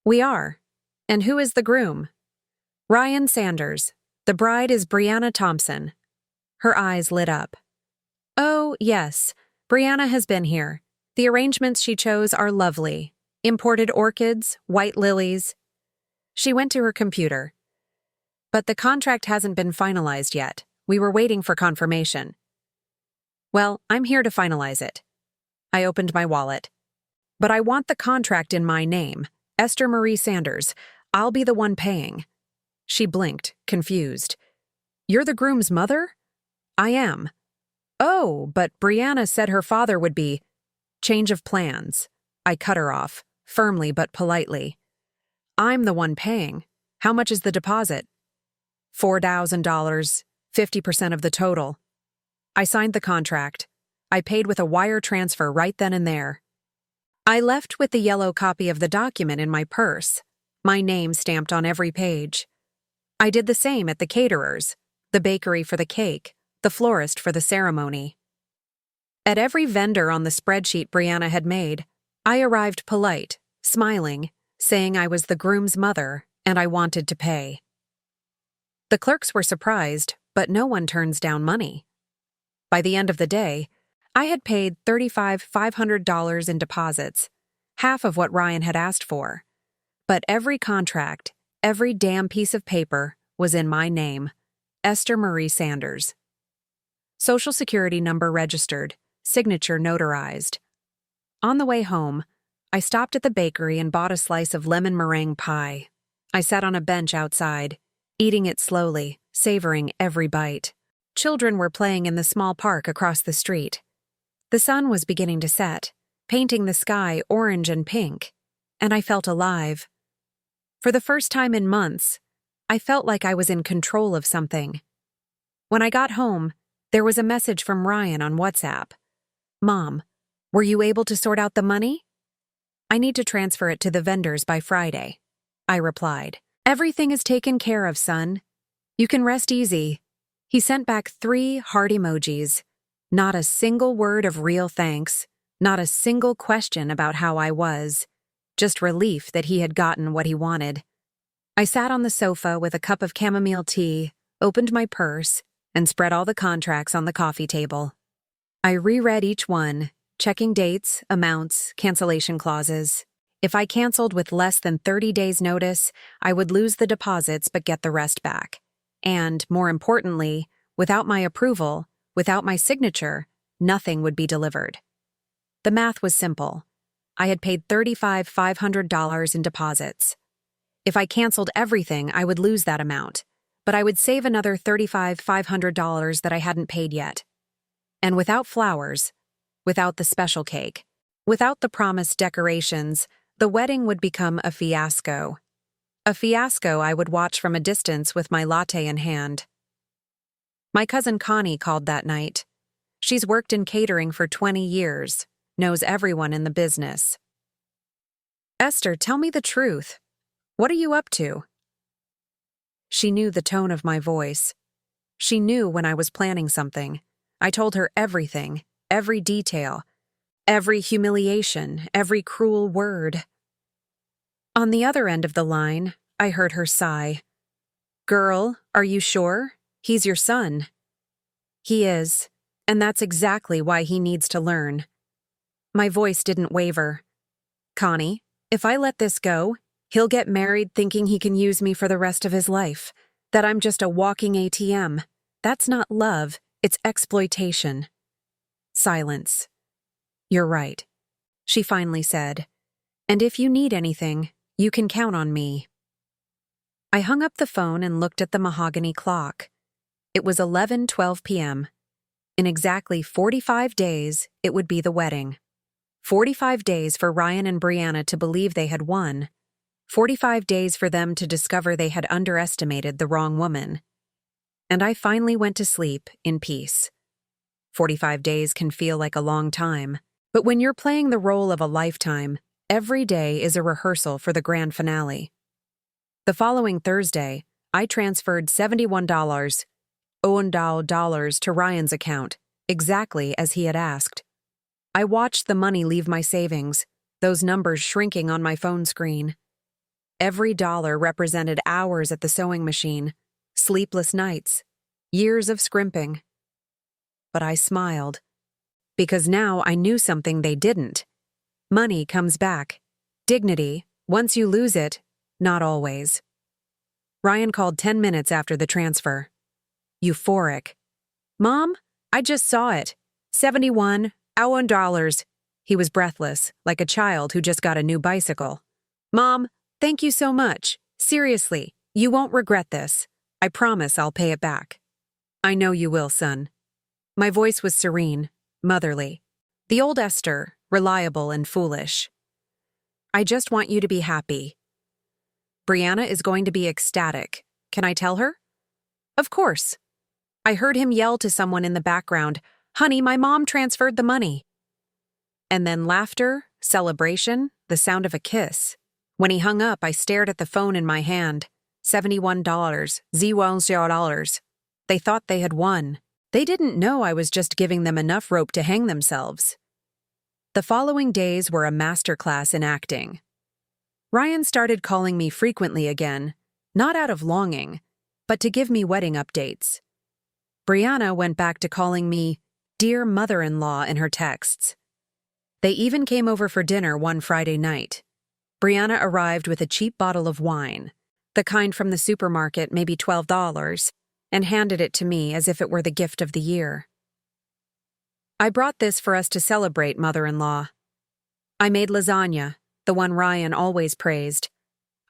We are. And who is the groom? Ryan Sanders. The bride is Brianna Thompson. Her eyes lit up. Oh, yes. Brianna has been here. The arrangements she chose are lovely. Imported orchids, white lilies. She went to her computer. But the contract hasn't been finalized yet. We were waiting for confirmation. Well, I'm here to finalize it. I opened my wallet. But I want the contract in my name, Esther Marie Sanders. I'll be the one paying. She blinked, confused. You're the groom's mother? I am. Oh, but Brianna said her father would be. Change of plans. I cut her off, firmly but politely. I'm the one paying. How much is the deposit? $4,000, 50% of the total. I signed the contract. I paid with a wire transfer right then and there. I left with the yellow copy of the document in my purse, my name stamped on every page. I did the same at the caterers, the bakery for the cake, the florist for the ceremony. At every vendor on the spreadsheet Brianna had made, I arrived polite, smiling, saying I was the groom's mother and I wanted to pay. The clerks were surprised, but no one turns down money. By the end of the day, I had paid $35,500 in deposits, half of what Ryan had asked for. But every contract, every damn piece of paper, was in my name, Esther Marie Sanders. Social Security number registered, signature notarized. On the way home, I stopped at the bakery and bought a slice of lemon meringue pie. I sat on a bench outside, eating it slowly, savoring every bite. Children were playing in the small park across the street. The sun was beginning to set, painting the sky orange and pink, and I felt alive. For the first time in months, I felt like I was in control of something. When I got home, there was a message from Ryan on WhatsApp. Mom, were you able to sort out the money? I need to transfer it to the vendors by Friday. I replied. Everything is taken care of, son. You can rest easy. He sent back 3 heart emojis. Not a single word of real thanks, not a single question about how I was. Just relief that he had gotten what he wanted. I sat on the sofa with a cup of chamomile tea, opened my purse, and spread all the contracts on the coffee table. I reread each one, checking dates, amounts, cancellation clauses. If I canceled with less than 30 days' notice, I would lose the deposits but get the rest back. And, more importantly, without my approval, without my signature, nothing would be delivered. The math was simple. I had paid $35,500 in deposits. If I canceled everything, I would lose that amount, but I would save another $35,500 that I hadn't paid yet. And without flowers, without the special cake, without the promised decorations, the wedding would become a fiasco. A fiasco I would watch from a distance with my latte in hand. My cousin Connie called that night. She's worked in catering for 20 years, knows everyone in the business. "Esther, tell me the truth. What are you up to?" She knew the tone of my voice. She knew when I was planning something. I told her everything, every detail, every humiliation, every cruel word. On the other end of the line, I heard her sigh. "Girl, are you sure? He's your son." "He is, and that's exactly why he needs to learn." My voice didn't waver. "Connie, if I let this go, he'll get married thinking he can use me for the rest of his life, that I'm just a walking ATM. That's not love, it's exploitation." Silence. "You're right," she finally said. "And if you need anything, you can count on me." I hung up the phone and looked at the mahogany clock. It was 11:12 p.m. In exactly 45 days, it would be the wedding. 45 days for Ryan and Brianna to believe they had won. 45 days for them to discover they had underestimated the wrong woman. And I finally went to sleep in peace. 45 days can feel like a long time, but when you're playing the role of a lifetime, every day is a rehearsal for the grand finale. The following Thursday, I transferred $71 to Ryan's account, exactly as he had asked. I watched the money leave my savings, those numbers shrinking on my phone screen. Every dollar represented hours at the sewing machine, sleepless nights, years of scrimping. But I smiled, because now I knew something they didn't. Money comes back. Dignity, once you lose it, not always. Ryan called 10 minutes after the transfer. Euphoric. "Mom, I just saw it. $71,000. He was breathless, like a child who just got a new bicycle. "Mom, thank you so much. Seriously, you won't regret this. I promise I'll pay it back." "I know you will, son." My voice was serene, motherly. The old Esther, reliable and foolish. "I just want you to be happy. Brianna is going to be ecstatic. Can I tell her?" "Of course." I heard him yell to someone in the background, "Honey, my mom transferred the money." And then laughter, celebration, the sound of a kiss. When he hung up, I stared at the phone in my hand. $71, $0. They thought they had won. They didn't know I was just giving them enough rope to hang themselves. The following days were a masterclass in acting. Ryan started calling me frequently again, not out of longing, but to give me wedding updates. Brianna went back to calling me "Dear Mother-in-Law" in her texts. They even came over for dinner one Friday night. Brianna arrived with a cheap bottle of wine, the kind from the supermarket, maybe $12, and handed it to me as if it were the gift of the year. "I brought this for us to celebrate, mother-in-law." I made lasagna, the one Ryan always praised.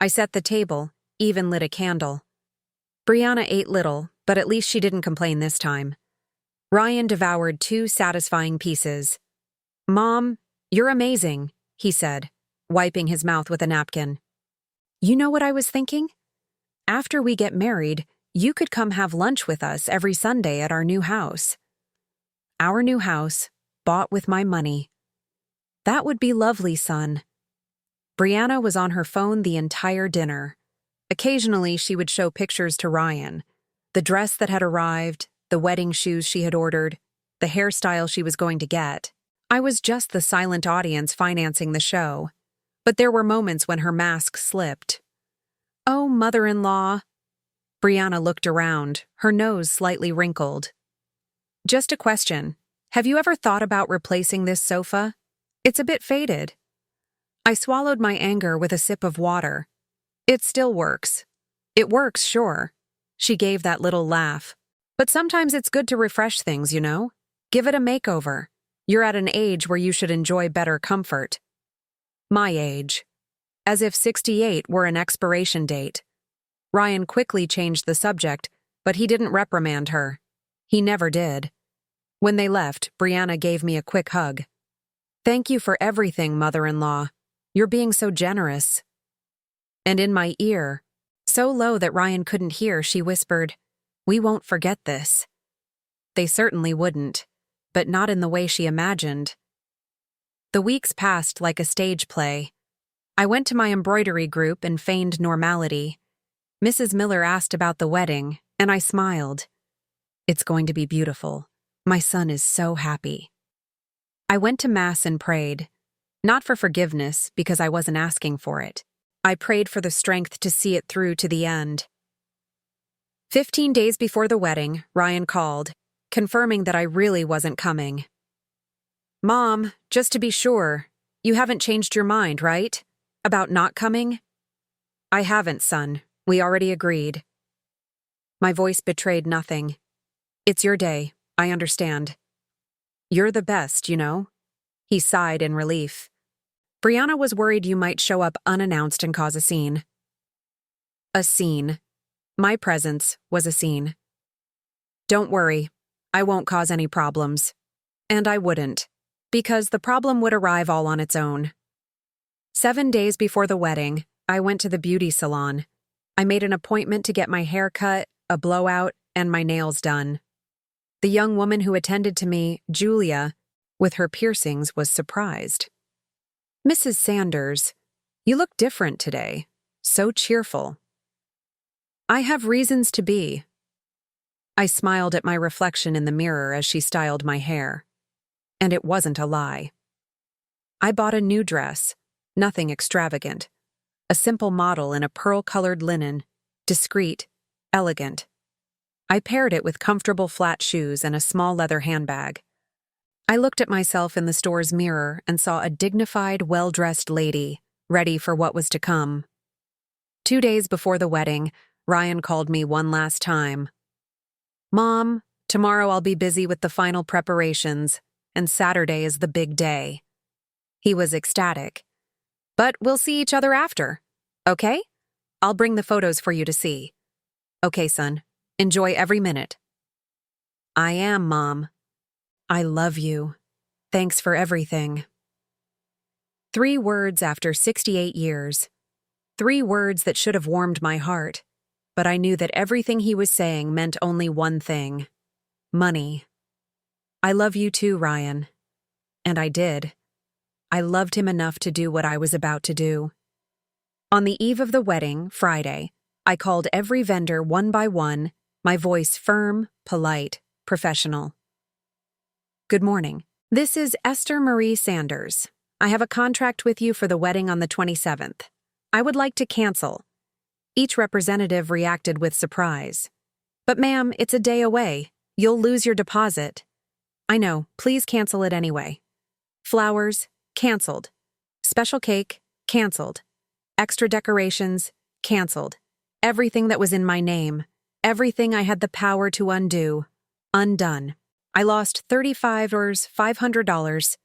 I set the table, even lit a candle. Brianna ate little, but at least she didn't complain this time. Ryan devoured 2 satisfying pieces. "Mom, you're amazing," he said, wiping his mouth with a napkin. "You know what I was thinking? After we get married, you could come have lunch with us every Sunday at our new house." Our new house, bought with my money. That would be lovely, son. Brianna was on her phone the entire dinner. Occasionally, she would show pictures to Ryan. The dress that had arrived, the wedding shoes she had ordered, the hairstyle she was going to get. I was just the silent audience financing the show. But there were moments when her mask slipped. "Oh, mother-in-law." Brianna looked around, her nose slightly wrinkled. "Just a question. Have you ever thought about replacing this sofa? It's a bit faded." I swallowed my anger with a sip of water. "It still works." "It works, sure." She gave that little laugh. "But sometimes it's good to refresh things, you know? Give it a makeover. You're at an age where you should enjoy better comfort. My age. As if 68 were an expiration date. Ryan quickly changed the subject, but he didn't reprimand her. He never did. When they left, Brianna gave me a quick hug. Thank you for everything, mother-in-law. You're being so generous. And in my ear, so low that Ryan couldn't hear, she whispered, We won't forget this. They certainly wouldn't, but not in the way she imagined. The weeks passed like a stage play. I went to my embroidery group and feigned normality. Mrs. Miller asked about the wedding, and I smiled. It's going to be beautiful. My son is so happy. I went to Mass and prayed. Not for forgiveness, because I wasn't asking for it. I prayed for the strength to see it through to the end. 15 days before the wedding, Ryan called, confirming that I really wasn't coming. Mom, just to be sure, you haven't changed your mind, right? About not coming? I haven't, son. We already agreed. My voice betrayed nothing. It's your day, I understand. You're the best, you know? He sighed in relief. Brianna was worried you might show up unannounced and cause a scene. A scene. My presence was a scene. Don't worry, I won't cause any problems. And I wouldn't, because the problem would arrive all on its own. 7 days before the wedding, I went to the beauty salon. I made an appointment to get my hair cut, a blowout, and my nails done. The young woman who attended to me, Julia, with her piercings, was surprised. Mrs. Sanders, you look different today. So cheerful. I have reasons to be. I smiled at my reflection in the mirror as she styled my hair. And it wasn't a lie. I bought a new dress, nothing extravagant. A simple model in a pearl-colored linen, discreet, elegant. I paired it with comfortable flat shoes and a small leather handbag. I looked at myself in the store's mirror and saw a dignified, well-dressed lady, ready for what was to come. 2 days before the wedding, Ryan called me one last time. Mom, tomorrow I'll be busy with the final preparations, and Saturday is the big day. He was ecstatic. But we'll see each other after, okay? I'll bring the photos for you to see. Okay, son. Enjoy every minute. I am, Mom. I love you. Thanks for everything. 3 words after 68 years. 3 words that should have warmed my heart, but I knew that everything he was saying meant only one thing. Money. I love you too, Ryan. And I did. I loved him enough to do what I was about to do. On the eve of the wedding, Friday, I called every vendor one by one, my voice firm, polite, professional. Good morning. This is Esther Marie Sanders. I have a contract with you for the wedding on the 27th. I would like to cancel. Each representative reacted with surprise. But ma'am, it's a day away. You'll lose your deposit. I know, please cancel it anyway. Flowers, canceled. Special cake, canceled. Extra decorations, canceled. Everything that was in my name, everything I had the power to undo, undone. I lost $35 or $500,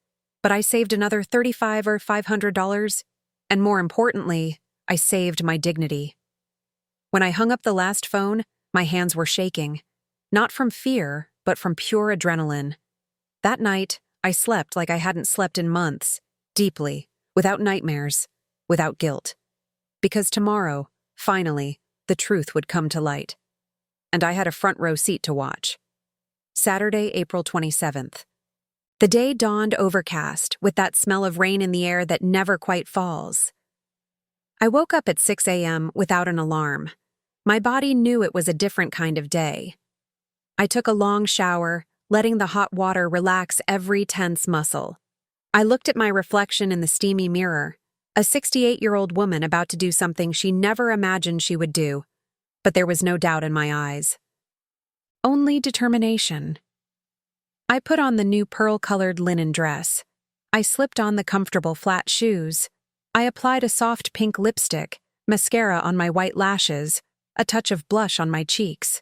but I saved another $35 or $500, and more importantly, I saved my dignity. When I hung up the last phone, my hands were shaking, not from fear, but from pure adrenaline. That night, I slept like I hadn't slept in months, deeply, without nightmares, without guilt. Because tomorrow, finally, the truth would come to light. And I had a front row seat to watch. Saturday, April 27th. The day dawned overcast, with that smell of rain in the air that never quite falls. I woke up at 6 a.m. without an alarm. My body knew it was a different kind of day. I took a long shower, letting the hot water relax every tense muscle. I looked at my reflection in the steamy mirror, a 68-year-old woman about to do something she never imagined she would do, but there was no doubt in my eyes. Only determination. I put on the new pearl-colored linen dress. I slipped on the comfortable flat shoes. I applied a soft pink lipstick, mascara on my white lashes, a touch of blush on my cheeks.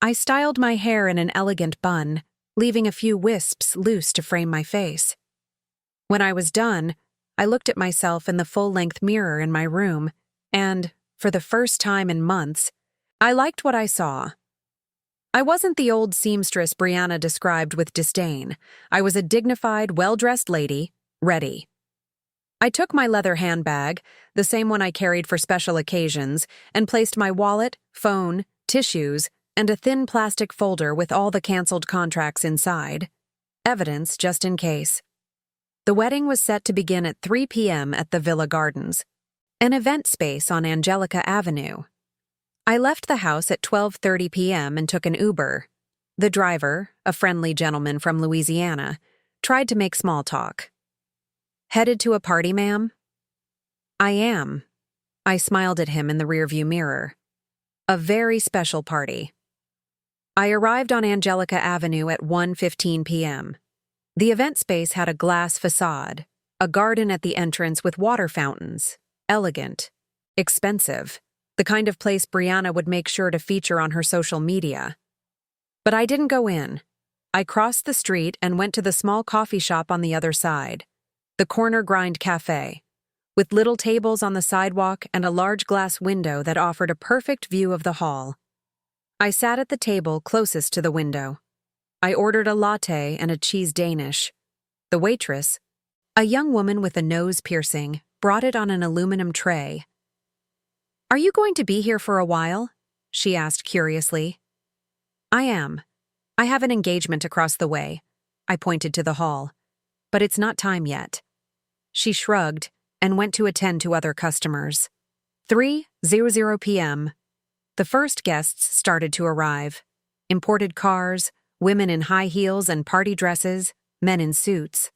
I styled my hair in an elegant bun, leaving a few wisps loose to frame my face. When I was done, I looked at myself in the full-length mirror in my room, and, for the first time in months, I liked what I saw. I wasn't the old seamstress Brianna described with disdain. I was a dignified, well-dressed lady, ready. I took my leather handbag, the same one I carried for special occasions, and placed my wallet, phone, tissues, and a thin plastic folder with all the canceled contracts inside. Evidence just in case. The wedding was set to begin at 3 p.m. at the Villa Gardens, an event space on Angelica Avenue. I left the house at 12:30 p.m. and took an Uber. The driver, a friendly gentleman from Louisiana, tried to make small talk. "Headed to a party, ma'am?" "I am." I smiled at him in the rearview mirror. "A very special party." I arrived on Angelica Avenue at 1:15 p.m. The event space had a glass facade, a garden at the entrance with water fountains. Elegant. Expensive. The kind of place Brianna would make sure to feature on her social media. But I didn't go in. I crossed the street and went to the small coffee shop on the other side, the Corner Grind Cafe, with little tables on the sidewalk and a large glass window that offered a perfect view of the hall. I sat at the table closest to the window. I ordered a latte and a cheese Danish. The waitress, a young woman with a nose piercing, brought it on an aluminum tray. "Are you going to be here for a while?" she asked curiously. "I am. I have an engagement across the way." I pointed to the hall. "But it's not time yet." She shrugged and went to attend to other customers. 3:00 p.m. The first guests started to arrive. Imported cars, women in high heels and party dresses, men in suits.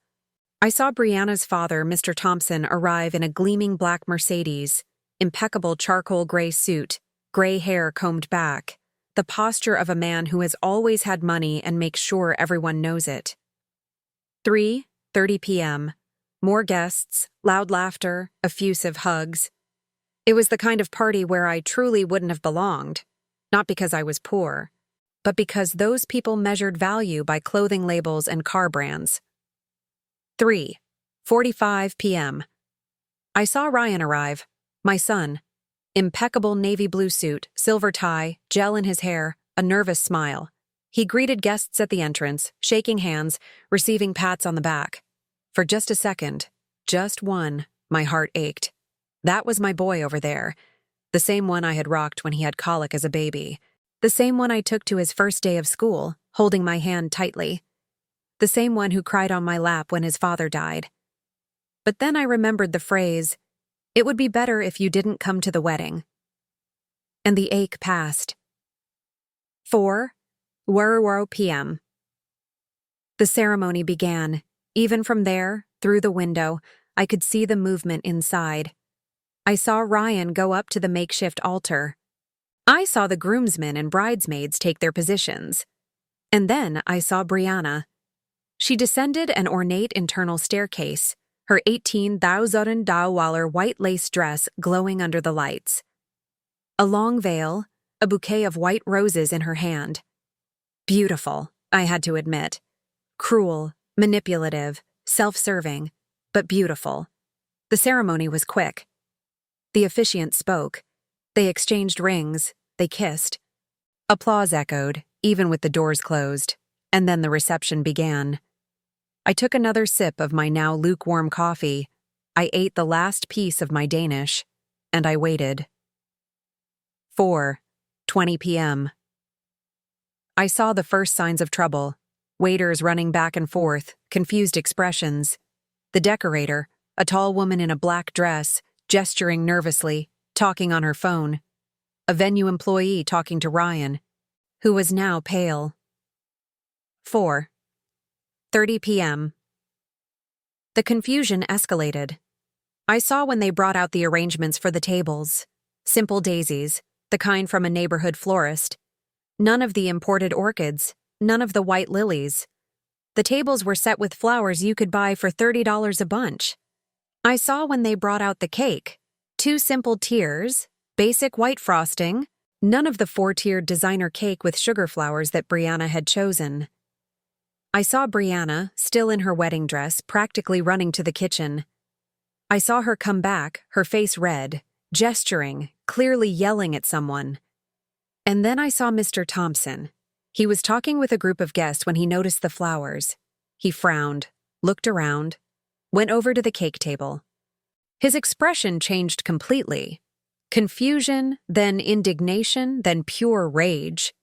I saw Brianna's father, Mr. Thompson, arrive in a gleaming black Mercedes, impeccable charcoal gray suit, gray hair combed back, the posture of a man who has always had money and makes sure everyone knows it. 3:30 p.m. More guests, loud laughter, effusive hugs. It was the kind of party where I truly wouldn't have belonged, not because I was poor, but because those people measured value by clothing labels and car brands. 3:45 p.m. I saw Ryan arrive, my son. Impeccable navy blue suit, silver tie, gel in his hair, a nervous smile. He greeted guests at the entrance, shaking hands, receiving pats on the back. For just a second, just one, my heart ached. That was my boy over there, the same one I had rocked when he had colic as a baby, the same one I took to his first day of school, holding my hand tightly, the same one who cried on my lap when his father died. But then I remembered the phrase, "It would be better if you didn't come to the wedding." And the ache passed. 4:00 p.m. The ceremony began. Even from there, through the window, I could see the movement inside. I saw Ryan go up to the makeshift altar. I saw the groomsmen and bridesmaids take their positions. And then I saw Brianna. She descended an ornate internal staircase, her $18,000 white lace dress glowing under the lights. A long veil, a bouquet of white roses in her hand. Beautiful, I had to admit. Cruel, manipulative, self-serving, but beautiful. The ceremony was quick. The officiant spoke. They exchanged rings, they kissed. Applause echoed, even with the doors closed, and then the reception began. I took another sip of my now lukewarm coffee. I ate the last piece of my Danish, and I waited. 4:20 p.m. I saw the first signs of trouble. Waiters running back and forth, confused expressions. The decorator, a tall woman in a black dress, gesturing nervously, talking on her phone. A venue employee talking to Ryan, who was now pale. 4:30 p.m. The confusion escalated. I saw when they brought out the arrangements for the tables. Simple daisies, the kind from a neighborhood florist. None of the imported orchids, none of the white lilies. The tables were set with flowers you could buy for $30 a bunch. I saw when they brought out the cake. 2 simple tiers, basic white frosting, none of the 4-tiered designer cake with sugar flowers that Brianna had chosen. I saw Brianna, still in her wedding dress, practically running to the kitchen. I saw her come back, her face red, gesturing, clearly yelling at someone. And then I saw Mr. Thompson. He was talking with a group of guests when he noticed the flowers. He frowned, looked around, went over to the cake table. His expression changed completely. Confusion, then indignation, then pure rage.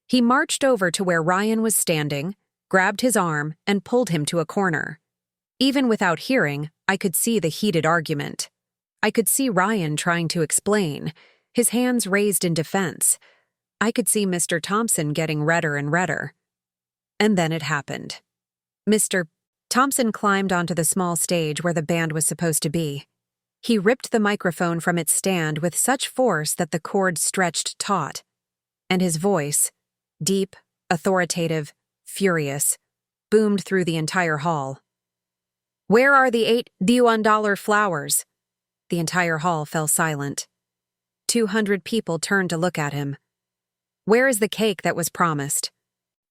He marched over to where Ryan was standing, grabbed his arm, and pulled him to a corner. Even without hearing, I could see the heated argument. I could see Ryan trying to explain, his hands raised in defense. I could see Mr. Thompson getting redder and redder. And then it happened. Mr. Thompson climbed onto the small stage where the band was supposed to be. He ripped the microphone from its stand with such force that the cord stretched taut. And his voice, deep, authoritative, furious, boomed through the entire hall. "Where are the $81 flowers?" The entire hall fell silent. 200 people turned to look at him. "Where is the cake that was promised?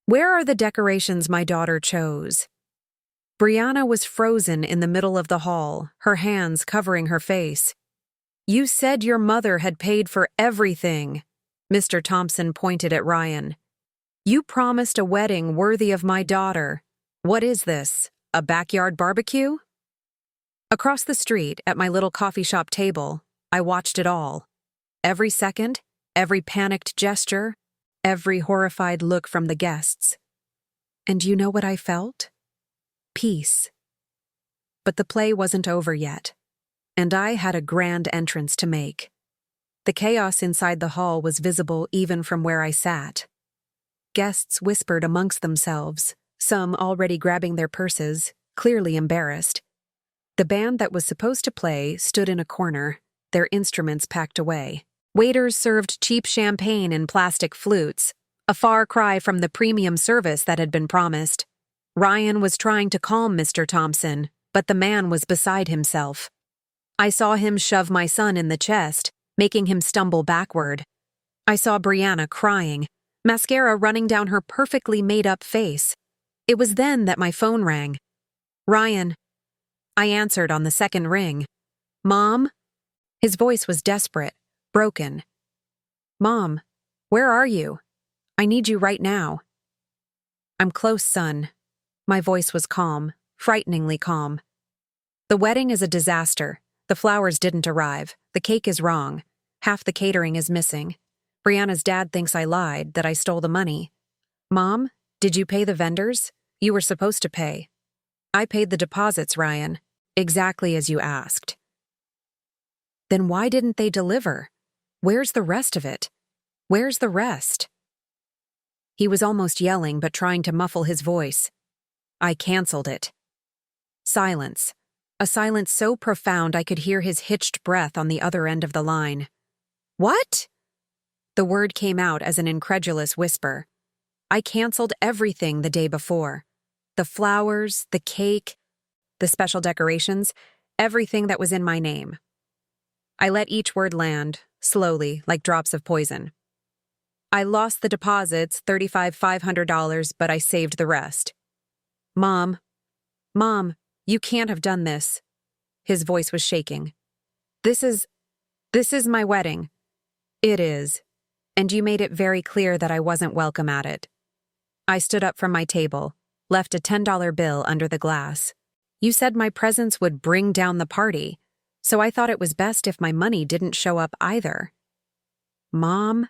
Where are the decorations my daughter chose?" Brianna was frozen in the middle of the hall, her hands covering her face. "You said your mother had paid for everything." Mr. Thompson pointed at Ryan. "You promised a wedding worthy of my daughter. What is this, a backyard barbecue?" Across the street, at my little coffee shop table, I watched it all. Every second, every panicked gesture, every horrified look from the guests. And you know what I felt? Peace. But the play wasn't over yet, and I had a grand entrance to make. The chaos inside the hall was visible even from where I sat. Guests whispered amongst themselves, some already grabbing their purses, clearly embarrassed. The band that was supposed to play stood in a corner, their instruments packed away. Waiters served cheap champagne in plastic flutes, a far cry from the premium service that had been promised. Ryan was trying to calm Mr. Thompson, but the man was beside himself. I saw him shove my son in the chest, making him stumble backward. I saw Brianna crying, mascara running down her perfectly made-up face. It was then that my phone rang. "Ryan." I answered on the second ring. "Mom?" His voice was desperate, broken. "Mom, where are you? I need you right now." "I'm close, son." My voice was calm, frighteningly calm. "The wedding is a disaster. The flowers didn't arrive. The cake is wrong. Half the catering is missing. Brianna's dad thinks I lied, that I stole the money. Mom, did you pay the vendors? You were supposed to pay." "I paid the deposits, Ryan, exactly as you asked." "Then why didn't they deliver? Where's the rest of it? Where's the rest?" He was almost yelling but trying to muffle his voice. "I canceled it." Silence. A silence so profound I could hear his hitched breath on the other end of the line. "What?" The word came out as an incredulous whisper. "I canceled everything the day before. The flowers, the cake, the special decorations, everything that was in my name." I let each word land, slowly, like drops of poison. "I lost the deposits, $3,500, but I saved the rest." Mom, you can't have done this." His voice was shaking. This is my wedding." "It is. And you made it very clear that I wasn't welcome at it." I stood up from my table, left a $10 bill under the glass. "You said my presence would bring down the party, so I thought it was best if my money didn't show up either." "Mom,"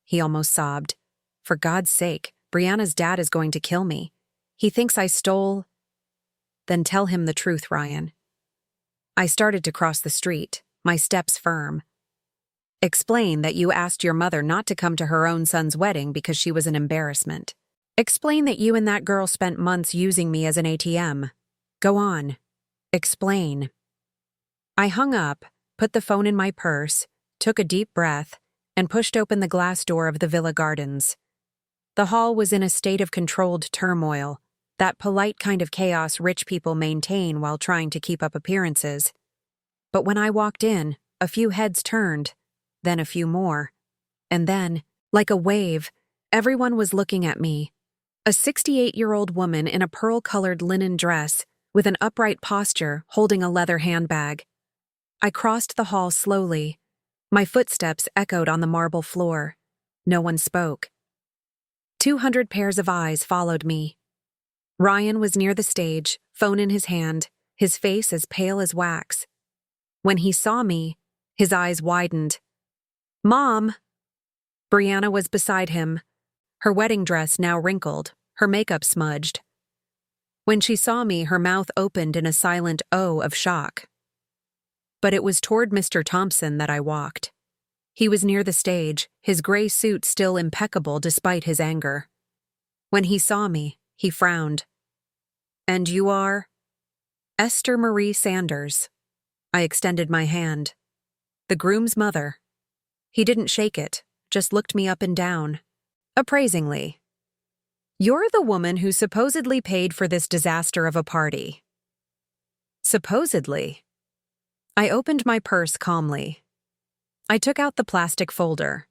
he almost sobbed. "For God's sake, Brianna's dad is going to kill me. He thinks I stole—" "Then tell him the truth, Ryan." I started to cross the street, my steps firm. "Explain that you asked your mother not to come to her own son's wedding because she was an embarrassment. Explain that you and that girl spent months using me as an ATM. Go on. Explain." I hung up, put the phone in my purse, took a deep breath, and pushed open the glass door of the Villa Gardens. The hall was in a state of controlled turmoil, that polite kind of chaos rich people maintain while trying to keep up appearances. But when I walked in, a few heads turned, then a few more. And then, like a wave, everyone was looking at me. A 68-year-old woman in a pearl-colored linen dress, with an upright posture, holding a leather handbag. I crossed the hall slowly. My footsteps echoed on the marble floor. No one spoke. 200 pairs of eyes followed me. Ryan was near the stage, phone in his hand, his face as pale as wax. When he saw me, his eyes widened. "Mom!" Brianna was beside him, her wedding dress now wrinkled, her makeup smudged. When she saw me, her mouth opened in a silent O of shock. But it was toward Mr. Thompson that I walked. He was near the stage, his gray suit still impeccable despite his anger. When he saw me, he frowned. "And you are?" "Esther Marie Sanders." I extended my hand. "The groom's mother." He didn't shake it, just looked me up and down, appraisingly. "You're the woman who supposedly paid for this disaster of a party." Supposedly. I opened my purse calmly. I took out the plastic folder.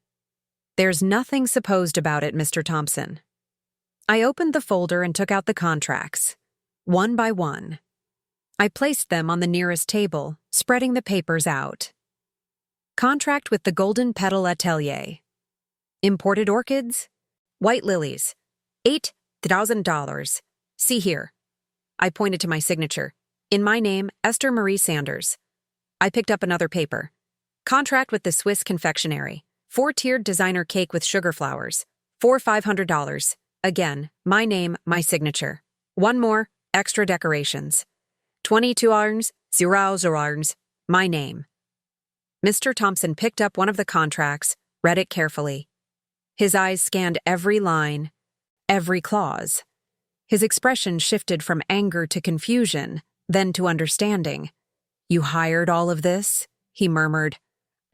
"There's nothing supposed about it, Mr. Thompson." I opened the folder and took out the contracts, one by one. I placed them on the nearest table, spreading the papers out. Contract with the Golden Petal Atelier. Imported orchids, white lilies, $8,000. See here. I pointed to my signature. In my name, Esther Marie Sanders. I picked up another paper. Contract with the Swiss Confectionery. 4-tiered designer cake with sugar flowers. For $500. Again, my name, my signature. One more, extra decorations. $22, my name. Mr. Thompson picked up one of the contracts, read it carefully. His eyes scanned every line, every clause. His expression shifted from anger to confusion, then to understanding. "You hired all of this?" he murmured.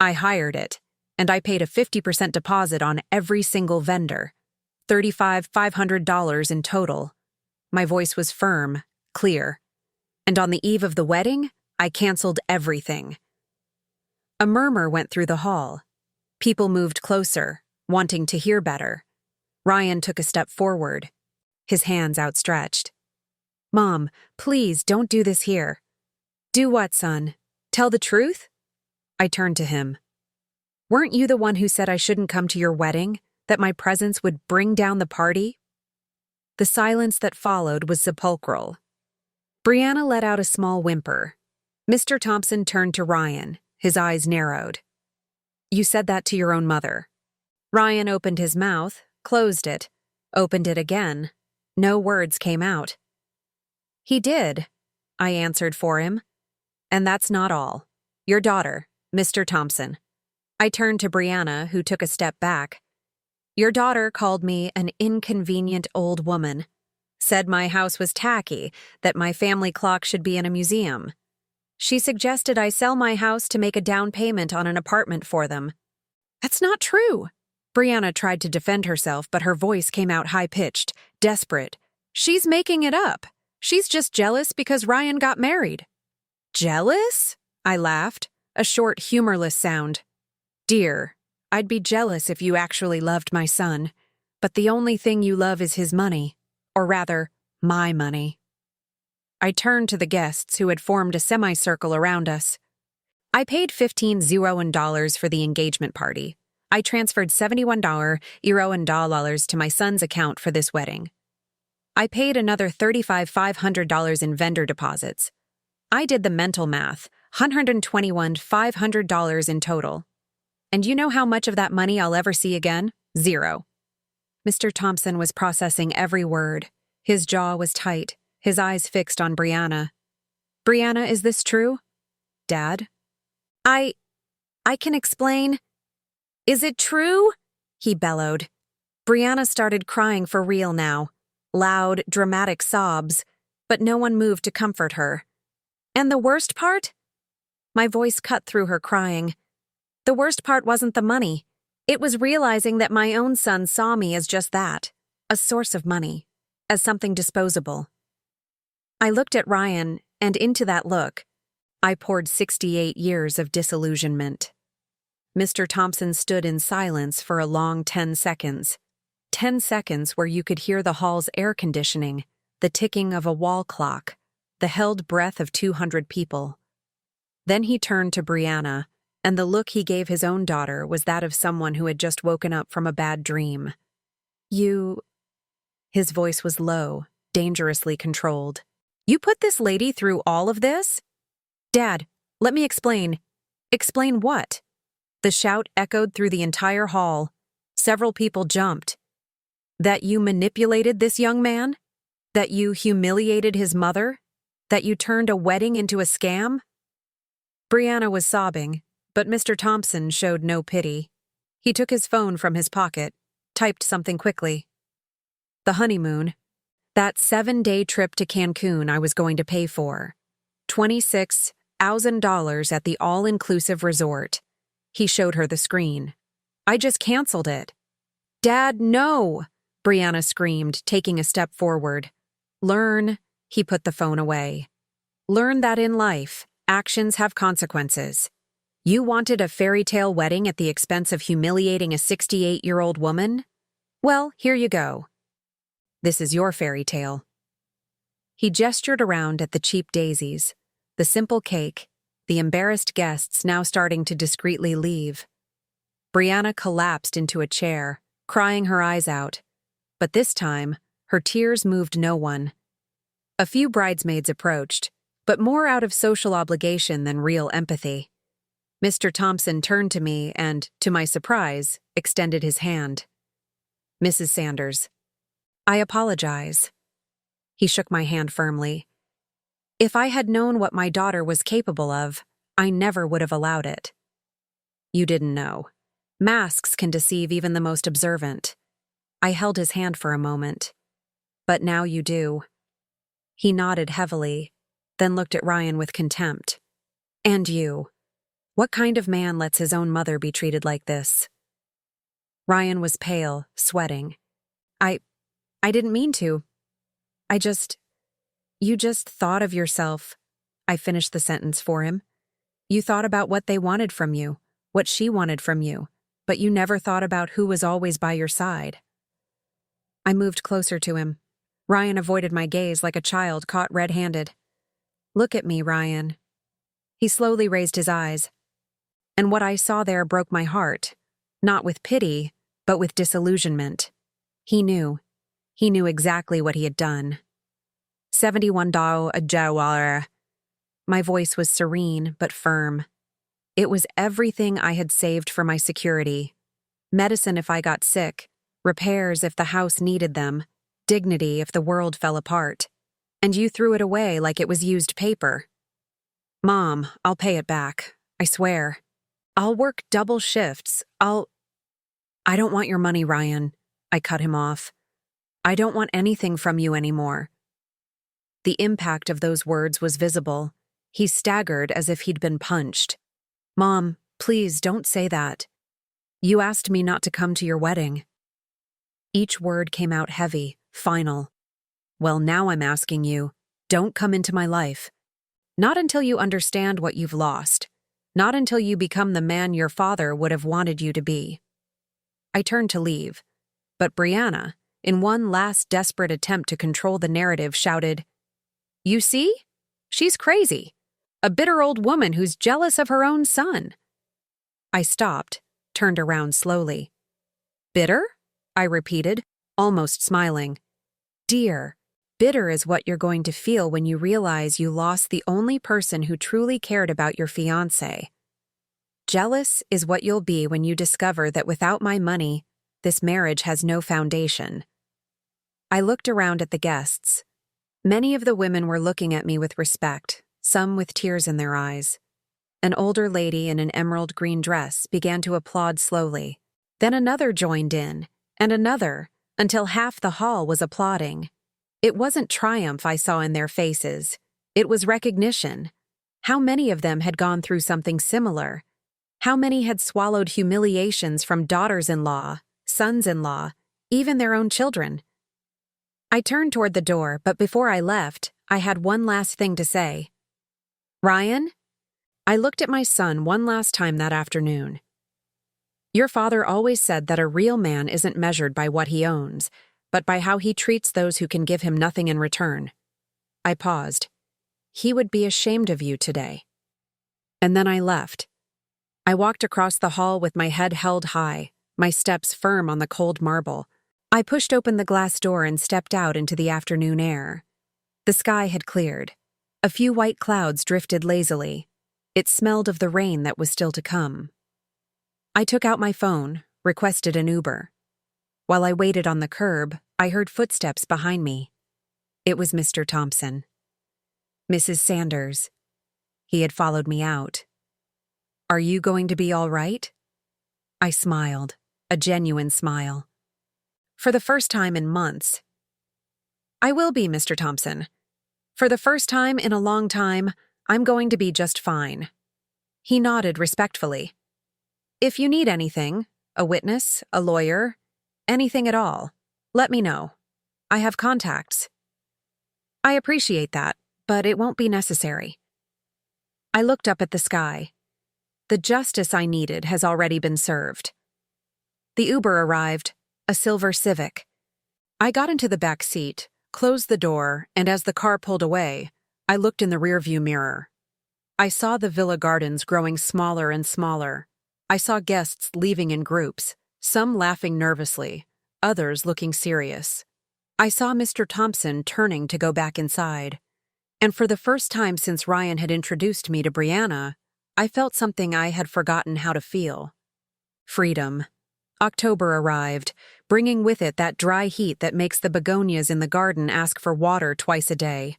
"I hired it, and I paid a 50% deposit on every single vendor. $3,500 in total." My voice was firm, clear. "And on the eve of the wedding, I canceled everything." A murmur went through the hall. People moved closer, wanting to hear better. Ryan took a step forward, his hands outstretched. "Mom, please don't do this here." "Do what, son? Tell the truth?" I turned to him. "Weren't you the one who said I shouldn't come to your wedding, that my presence would bring down the party?" The silence that followed was sepulchral. Brianna let out a small whimper. Mr. Thompson turned to Ryan, his eyes narrowed. "You said that to your own mother." Ryan opened his mouth, closed it, opened it again. No words came out. "He did," I answered for him. "And that's not all. Your daughter, Mr. Thompson." I turned to Brianna, who took a step back. "Your daughter called me an inconvenient old woman. Said my house was tacky, that my family clock should be in a museum. She suggested I sell my house to make a down payment on an apartment for them." "That's not true." Brianna tried to defend herself, but her voice came out high-pitched, desperate. "She's making it up. She's just jealous because Ryan got married." "Jealous?" I laughed, a short, humorless sound. "Dear, I'd be jealous if you actually loved my son, but the only thing you love is his money, or rather, my money." I turned to the guests who had formed a semicircle around us. "I paid $15,000 for the engagement party. I transferred $71 to my son's account for this wedding. I paid another $35,500 in vendor deposits. I did the mental math, $121,500 in total. And you know how much of that money I'll ever see again? Zero." Mr. Thompson was processing every word. His jaw was tight, his eyes fixed on Brianna. "Brianna, is this true?" "Dad?" I can explain." "Is it true?" he bellowed. Brianna started crying for real now. Loud, dramatic sobs, but no one moved to comfort her. "And the worst part?" My voice cut through her crying. "The worst part wasn't the money. It was realizing that my own son saw me as just that, a source of money, as something disposable." I looked at Ryan, and into that look, I poured 68 years of disillusionment. Mr. Thompson stood in silence for a long 10 seconds. 10 seconds where you could hear the hall's air conditioning, the ticking of a wall clock, the held breath of 200 people. Then he turned to Brianna, and the look he gave his own daughter was that of someone who had just woken up from a bad dream. His voice was low, dangerously controlled. You put this lady through all of this? Dad, let me explain. Explain what? The shout echoed through the entire hall. Several people jumped. That you manipulated this young man? That you humiliated his mother? That you turned a wedding into a scam? Brianna was sobbing, but Mr. Thompson showed no pity. He took his phone from his pocket, typed something quickly. The honeymoon. That 7-day trip to Cancun I was going to pay for. $26,000 at the all-inclusive resort. He showed her the screen. I just canceled it. Dad, no! Brianna screamed, taking a step forward. Learn, he put the phone away. Learn that in life, actions have consequences. You wanted a fairy tale wedding at the expense of humiliating a 68-year-old woman? Well, here you go. This is your fairy tale. He gestured around at the cheap daisies, the simple cake, the embarrassed guests now starting to discreetly leave. Brianna collapsed into a chair, crying her eyes out. But this time, her tears moved no one. A few bridesmaids approached, but more out of social obligation than real empathy. Mr. Thompson turned to me and, to my surprise, extended his hand. Mrs. Sanders. I apologize. He shook my hand firmly. If I had known what my daughter was capable of, I never would have allowed it. You didn't know. Masks can deceive even the most observant. I held his hand for a moment. But now you do. He nodded heavily, then looked at Ryan with contempt. And you. What kind of man lets his own mother be treated like this? Ryan was pale, sweating. I didn't mean to. You just thought of yourself. I finished the sentence for him. You thought about what they wanted from you, what she wanted from you, but you never thought about who was always by your side. I moved closer to him. Ryan avoided my gaze like a child caught red-handed. Look at me, Ryan. He slowly raised his eyes. And what I saw there broke my heart, not with pity, but with disillusionment. He knew. He knew exactly what he had done. $71 a jawara. My voice was serene but firm. It was everything I had saved for my security. Medicine if I got sick, repairs if the house needed them, dignity if the world fell apart. And you threw it away like it was used paper. Mom, I'll pay it back. I swear. I'll work double shifts. I don't want your money, Ryan. I cut him off. I don't want anything from you anymore. The impact of those words was visible. He staggered as if he'd been punched. Mom, please don't say that. You asked me not to come to your wedding. Each word came out heavy, final. Well, now I'm asking you, don't come into my life. Not until you understand what you've lost. Not until you become the man your father would have wanted you to be. I turned to leave, but Brianna, in one last desperate attempt to control the narrative, shouted, You see? She's crazy. A bitter old woman who's jealous of her own son. I stopped, turned around slowly. Bitter? I repeated, almost smiling. Dear, bitter is what you're going to feel when you realize you lost the only person who truly cared about your fiancé. Jealous is what you'll be when you discover that without my money, this marriage has no foundation. I looked around at the guests. Many of the women were looking at me with respect, some with tears in their eyes. An older lady in an emerald green dress began to applaud slowly. Then another joined in, and another, until half the hall was applauding. It wasn't triumph I saw in their faces. It was recognition. How many of them had gone through something similar? How many had swallowed humiliations from daughters-in-law, sons-in-law, even their own children? I turned toward the door, but before I left, I had one last thing to say. Ryan? I looked at my son one last time that afternoon. Your father always said that a real man isn't measured by what he owns, but by how he treats those who can give him nothing in return. I paused. He would be ashamed of you today. And then I left. I walked across the hall with my head held high, my steps firm on the cold marble. I pushed open the glass door and stepped out into the afternoon air. The sky had cleared. A few white clouds drifted lazily. It smelled of the rain that was still to come. I took out my phone, requested an Uber. While I waited on the curb, I heard footsteps behind me. It was Mr. Thompson. Mrs. Sanders. He had followed me out. Are you going to be all right? I smiled, a genuine smile. For the first time in months. I will be, Mr. Thompson. For the first time in a long time, I'm going to be just fine. He nodded respectfully. If you need anything, a witness, a lawyer, anything at all, let me know. I have contacts. I appreciate that, but it won't be necessary. I looked up at the sky. The justice I needed has already been served. The Uber arrived, a silver Civic. I got into the back seat, closed the door, and as the car pulled away, I looked in the rearview mirror. I saw the villa gardens growing smaller and smaller. I saw guests leaving in groups, some laughing nervously, others looking serious. I saw Mr. Thompson turning to go back inside. And for the first time since Ryan had introduced me to Brianna, I felt something I had forgotten how to feel. Freedom. October arrived, bringing with it that dry heat that makes the begonias in the garden ask for water twice a day.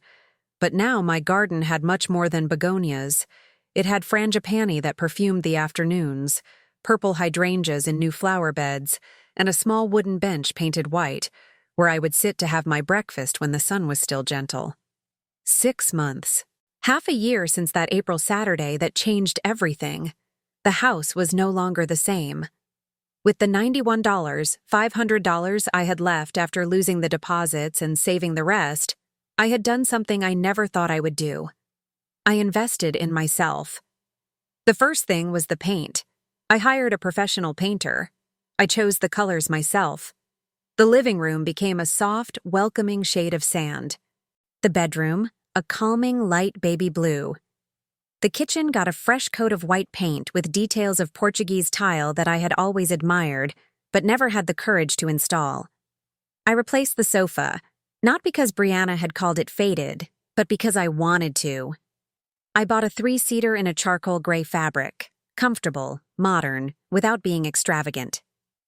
But now my garden had much more than begonias. It had frangipani that perfumed the afternoons, purple hydrangeas in new flower beds, and a small wooden bench painted white, where I would sit to have my breakfast when the sun was still gentle. 6 months. Half a year since that April Saturday that changed everything. The house was no longer the same. With the $91, $500 I had left after losing the deposits and saving the rest, I had done something I never thought I would do. I invested in myself. The first thing was the paint. I hired a professional painter. I chose the colors myself. The living room became a soft, welcoming shade of sand. The bedroom, a calming light baby blue. The kitchen got a fresh coat of white paint with details of Portuguese tile that I had always admired, but never had the courage to install. I replaced the sofa, not because Brianna had called it faded, but because I wanted to. I bought a 3-seater in a charcoal gray fabric, comfortable, modern, without being extravagant.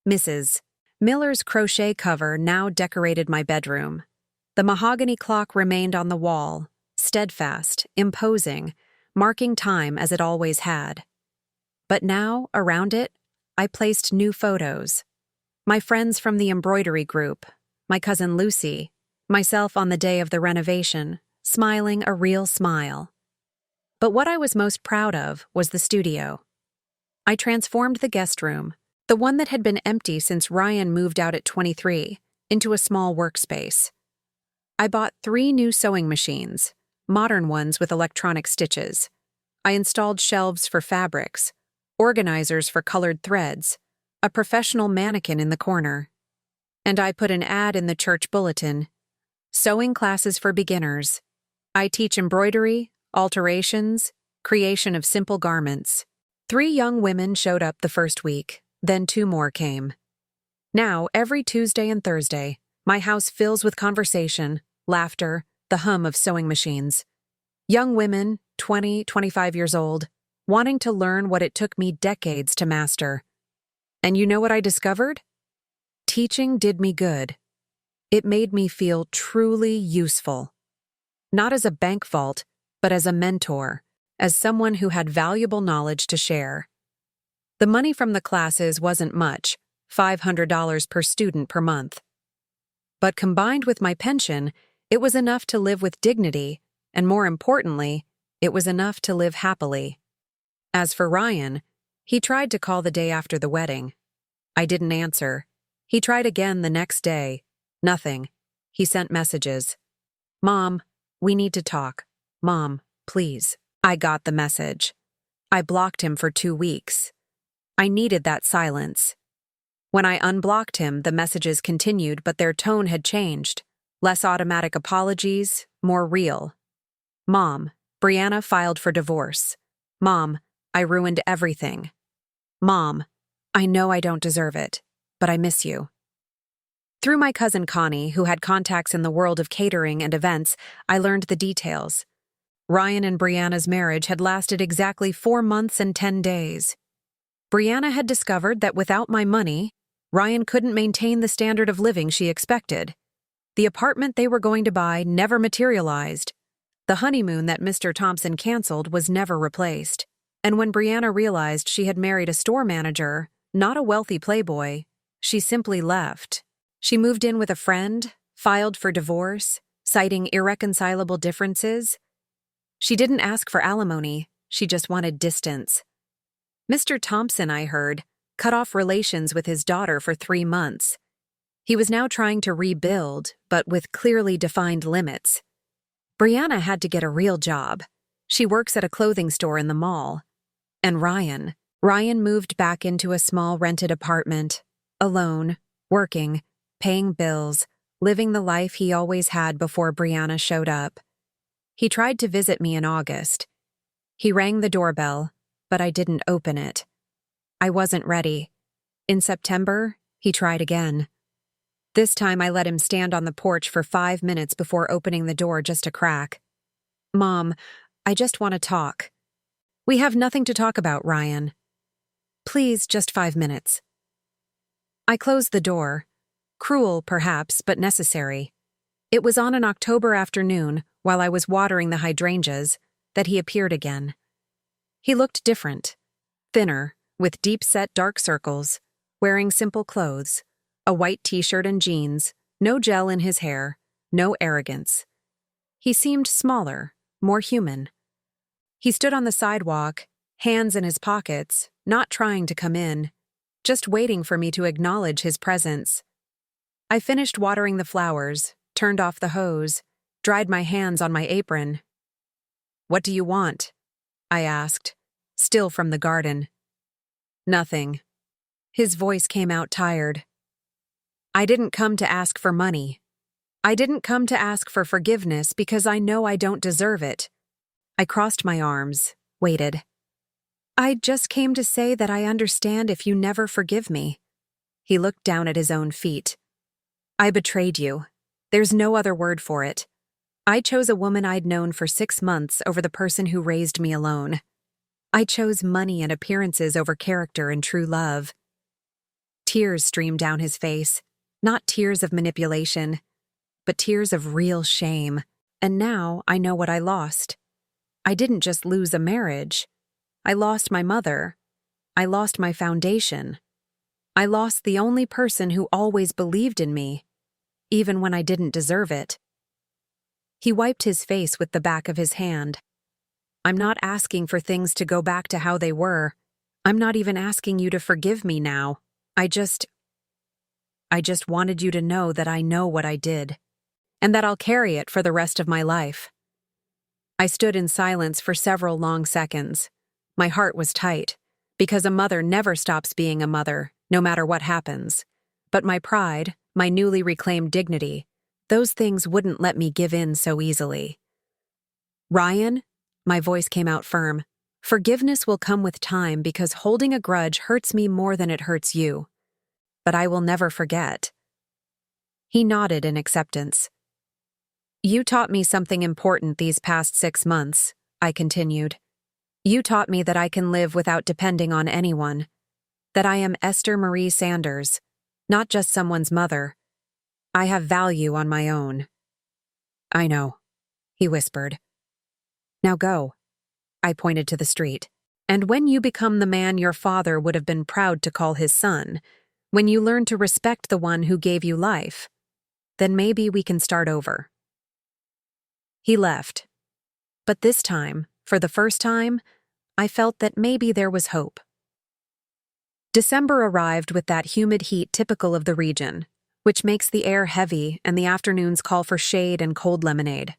Mrs. Miller's crochet cover now decorated my bedroom. The mahogany clock remained on the wall, steadfast, imposing, marking time as it always had. But now, around it, I placed new photos. My friends from the embroidery group, my cousin Lucy, myself on the day of the renovation, smiling a real smile. But what I was most proud of was the studio. I transformed the guest room, the one that had been empty since Ryan moved out at 23, into a small workspace. I bought 3 new sewing machines, modern ones with electronic stitches. I installed shelves for fabrics, organizers for colored threads, a professional mannequin in the corner. And I put an ad in the church bulletin. Sewing classes for beginners. I teach embroidery, alterations, creation of simple garments. 3 young women showed up the first week, then 2 more came. Now, every Tuesday and Thursday, my house fills with conversation, laughter, the hum of sewing machines. Young women, 20, 25 years old, wanting to learn what it took me decades to master. And you know what I discovered? Teaching did me good. It made me feel truly useful. Not as a bank vault, but as a mentor, as someone who had valuable knowledge to share. The money from the classes wasn't much, $500 per student per month. But combined with my pension, it was enough to live with dignity, and more importantly, it was enough to live happily. As for Ryan, he tried to call the day after the wedding. I didn't answer. He tried again the next day. Nothing. He sent messages. Mom, we need to talk. Mom, please. I got the message. I blocked him for 2 weeks. I needed that silence. When I unblocked him, the messages continued, but their tone had changed. Less automatic apologies, more real. Mom, Brianna filed for divorce. Mom, I ruined everything. Mom, I know I don't deserve it, but I miss you. Through my cousin Connie, who had contacts in the world of catering and events, I learned the details. Ryan and Brianna's marriage had lasted exactly 4 months and 10 days. Brianna had discovered that without my money, Ryan couldn't maintain the standard of living she expected. The apartment they were going to buy never materialized. The honeymoon that Mr. Thompson canceled was never replaced. And when Brianna realized she had married a store manager, not a wealthy playboy, she simply left. She moved in with a friend, filed for divorce, citing irreconcilable differences. She didn't ask for alimony, she just wanted distance. Mr. Thompson, I heard, cut off relations with his daughter for 3 months. He was now trying to rebuild, but with clearly defined limits. Brianna had to get a real job. She works at a clothing store in the mall. And Ryan moved back into a small rented apartment, alone, working, paying bills, living the life he always had before Brianna showed up. He tried to visit me in August. He rang the doorbell, but I didn't open it. I wasn't ready. In September, he tried again. This time I let him stand on the porch for 5 minutes before opening the door just a crack. Mom, I just want to talk. We have nothing to talk about, Ryan. Please, just 5 minutes. I closed the door. Cruel, perhaps, but necessary. It was on an October afternoon, while I was watering the hydrangeas, that he appeared again. He looked different. Thinner, with deep-set dark circles, wearing simple clothes, a white t-shirt and jeans, no gel in his hair, no arrogance. He seemed smaller, more human. He stood on the sidewalk, hands in his pockets, not trying to come in, just waiting for me to acknowledge his presence. I finished watering the flowers, turned off the hose, dried my hands on my apron. "What do you want?" I asked, still from the garden. "Nothing." His voice came out tired. "I didn't come to ask for money. I didn't come to ask for forgiveness because I know I don't deserve it." I crossed my arms, waited. "I just came to say that I understand if you never forgive me." He looked down at his own feet. "I betrayed you. There's no other word for it. I chose a woman I'd known for 6 months over the person who raised me alone. I chose money and appearances over character and true love." Tears streamed down his face, not tears of manipulation, but tears of real shame. And now I know what I lost. I didn't just lose a marriage. I lost my mother. I lost my foundation. I lost the only person who always believed in me, even when I didn't deserve it. He wiped his face with the back of his hand. "I'm not asking for things to go back to how they were. I'm not even asking you to forgive me now. I just wanted you to know that I know what I did, and that I'll carry it for the rest of my life." I stood in silence for several long seconds. My heart was tight, because a mother never stops being a mother, no matter what happens. But my pride, my newly reclaimed dignity, those things wouldn't let me give in so easily. "Ryan," my voice came out firm, "forgiveness will come with time because holding a grudge hurts me more than it hurts you. But I will never forget." He nodded in acceptance. "You taught me something important these past 6 months," I continued. "You taught me that I can live without depending on anyone, that I am Esther Marie Sanders, not just someone's mother. I have value on my own." "I know," he whispered. "Now go." I pointed to the street. "And when you become the man your father would have been proud to call his son, when you learn to respect the one who gave you life, then maybe we can start over." He left. But this time, for the first time, I felt that maybe there was hope. December arrived with that humid heat typical of the region, which makes the air heavy and the afternoons call for shade and cold lemonade.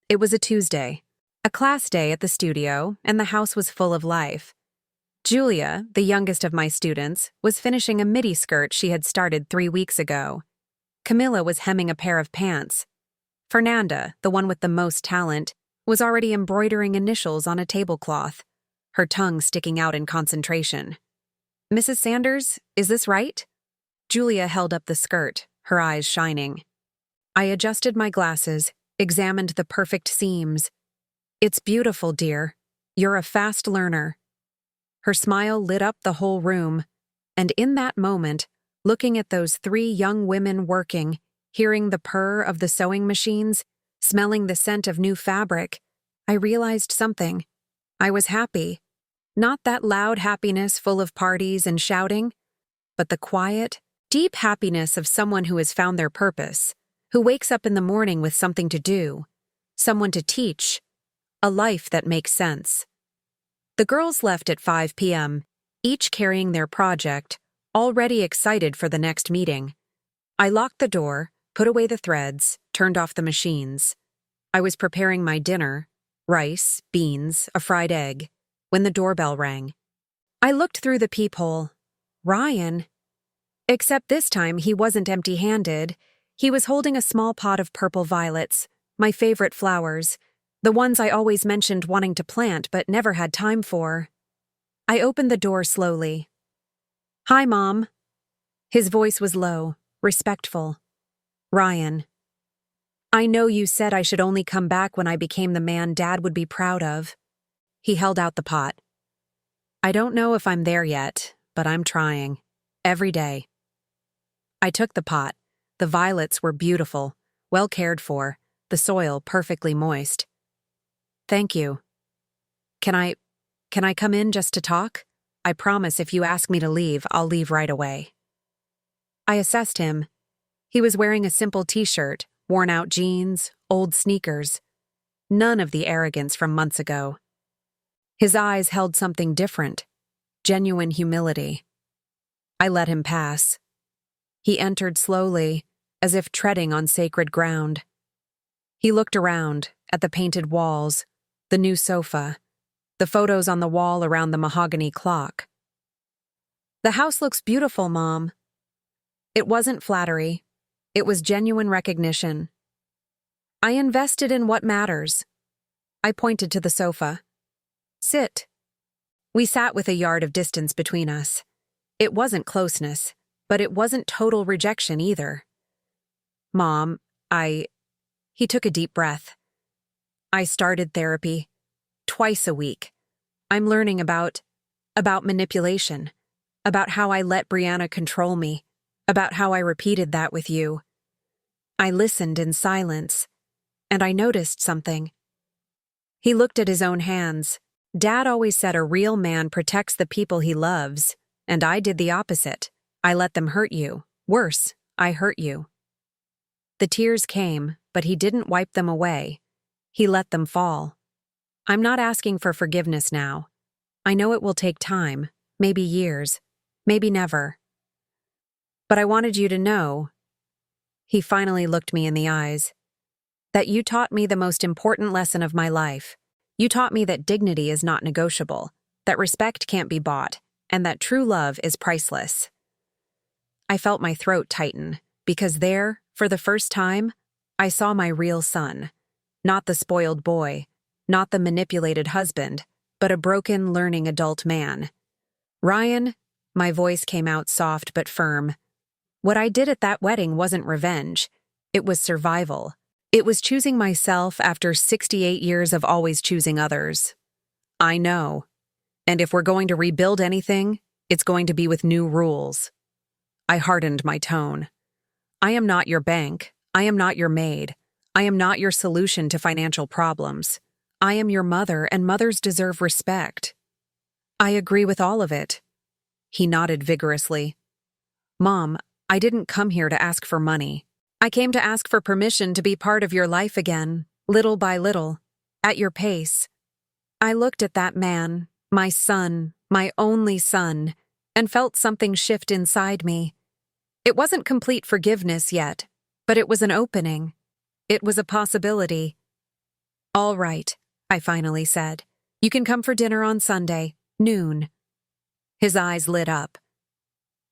It was a Tuesday, a class day at the studio, and the house was full of life. Julia, the youngest of my students, was finishing a midi skirt she had started 3 weeks ago. Camilla was hemming a pair of pants. Fernanda, the one with the most talent, was already embroidering initials on a tablecloth, her tongue sticking out in concentration. "Mrs. Sanders, is this right?" Julia held up the skirt, her eyes shining. I adjusted my glasses, examined the perfect seams. "It's beautiful, dear. You're a fast learner." Her smile lit up the whole room, and in that moment, looking at those 3 young women working, hearing the purr of the sewing machines, smelling the scent of new fabric, I realized something. I was happy. Not that loud happiness full of parties and shouting, but the quiet, deep happiness of someone who has found their purpose, who wakes up in the morning with something to do, someone to teach, a life that makes sense. The girls left at 5 p.m., each carrying their project, already excited for the next meeting. I locked the door, put away the threads, turned off the machines. I was preparing my dinner, rice, beans, a fried egg, when the doorbell rang. I looked through the peephole. Ryan. Except this time he wasn't empty-handed. He was holding a small pot of purple violets, my favorite flowers, the ones I always mentioned wanting to plant but never had time for. I opened the door slowly. "Hi, Mom." His voice was low, respectful. "Ryan. I know you said I should only come back when I became the man Dad would be proud of." He held out the pot. "I don't know if I'm there yet, but I'm trying. Every day." I took the pot. The violets were beautiful, well cared for, the soil perfectly moist. "Thank you. Can I come in just to talk? I promise if you ask me to leave, I'll leave right away." I assessed him. He was wearing a simple t-shirt, worn-out jeans, old sneakers. None of the arrogance from months ago. His eyes held something different, genuine humility. I let him pass. He entered slowly, as if treading on sacred ground. He looked around, at the painted walls, the new sofa, the photos on the wall around the mahogany clock. "The house looks beautiful, Mom." It wasn't flattery. It was genuine recognition. "I invested in what matters." I pointed to the sofa. "Sit." We sat with a yard of distance between us. It wasn't closeness, but it wasn't total rejection either. "Mom, He took a deep breath. "I started therapy. Twice a week. I'm learning about manipulation, about how I let Brianna control me, about how I repeated that with you." I listened in silence, and I noticed something. He looked at his own hands. Dad always said a real man protects the people he loves, and I did the opposite. I let them hurt you. Worse, I hurt you. The tears came, but he didn't wipe them away. He let them fall. I'm not asking for forgiveness now. I know it will take time, maybe years, maybe never. But I wanted you to know, he finally looked me in the eyes, that you taught me the most important lesson of my life. You taught me that dignity is not negotiable, that respect can't be bought, and that true love is priceless. I felt my throat tighten, because there, for the first time, I saw my real son. Not the spoiled boy, not the manipulated husband, but a broken, learning adult man. "Ryan," my voice came out soft but firm. "What I did at that wedding wasn't revenge. It was survival. It was choosing myself after 68 years of always choosing others. I know. And if we're going to rebuild anything, it's going to be with new rules." I hardened my tone. "I am not your bank. I am not your maid. I am not your solution to financial problems. I am your mother, and mothers deserve respect." "I agree with all of it." He nodded vigorously. "Mom, I didn't come here to ask for money. I came to ask for permission to be part of your life again, little by little, at your pace." I looked at that man, my son, my only son, and felt something shift inside me. It wasn't complete forgiveness yet, but it was an opening. It was a possibility. "All right," I finally said. "You can come for dinner on Sunday, noon." His eyes lit up.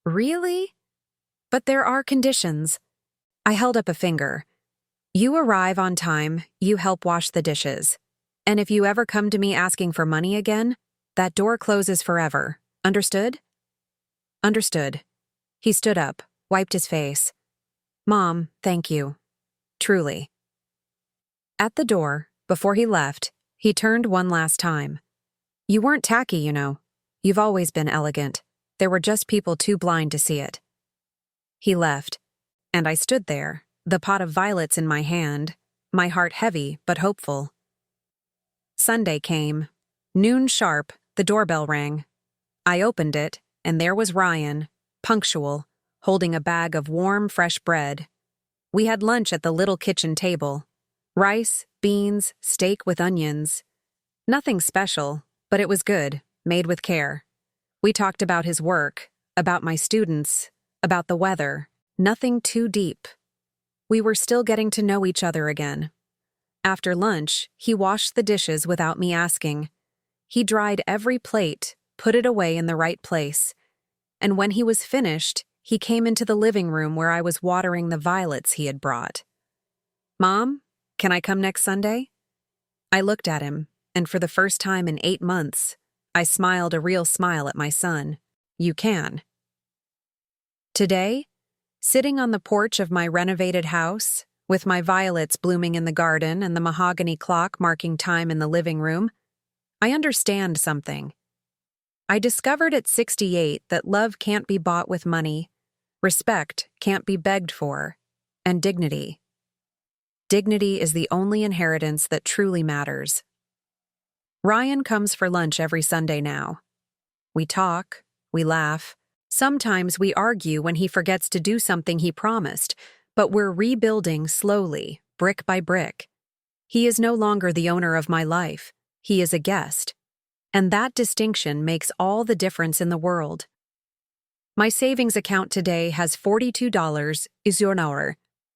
Really? But there are conditions. I held up a finger. You arrive on time, you help wash the dishes. And if you ever come to me asking for money again, that door closes forever. Understood? Understood. He stood up, wiped his face. Mom, thank you. Truly. At the door, before he left, he turned one last time. You weren't tacky, you know. You've always been elegant. There were just people too blind to see it. He left, and I stood there, the pot of violets in my hand, my heart heavy but hopeful. Sunday came. Noon sharp, the doorbell rang. I opened it, and there was Ryan, punctual, holding a bag of warm, fresh bread. We had lunch at the little kitchen table. Rice, beans, steak with onions. Nothing special, but it was good, made with care. We talked about his work, about my students, about the weather. Nothing too deep. We were still getting to know each other again. After lunch, he washed the dishes without me asking. He dried every plate, put it away in the right place. And when he was finished, he came into the living room where I was watering the violets he had brought. Mom, can I come next Sunday? I looked at him, and for the first time in 8 months, I smiled a real smile at my son. You can. Today, sitting on the porch of my renovated house, with my violets blooming in the garden and the mahogany clock marking time in the living room, I understand something. I discovered at 68 that love can't be bought with money, respect can't be begged for, and dignity. Dignity is the only inheritance that truly matters. Ryan comes for lunch every Sunday now. We talk, we laugh. Sometimes we argue when he forgets to do something he promised, but we're rebuilding slowly, brick by brick. He is no longer the owner of my life. He is a guest. And that distinction makes all the difference in the world. My savings account today has $42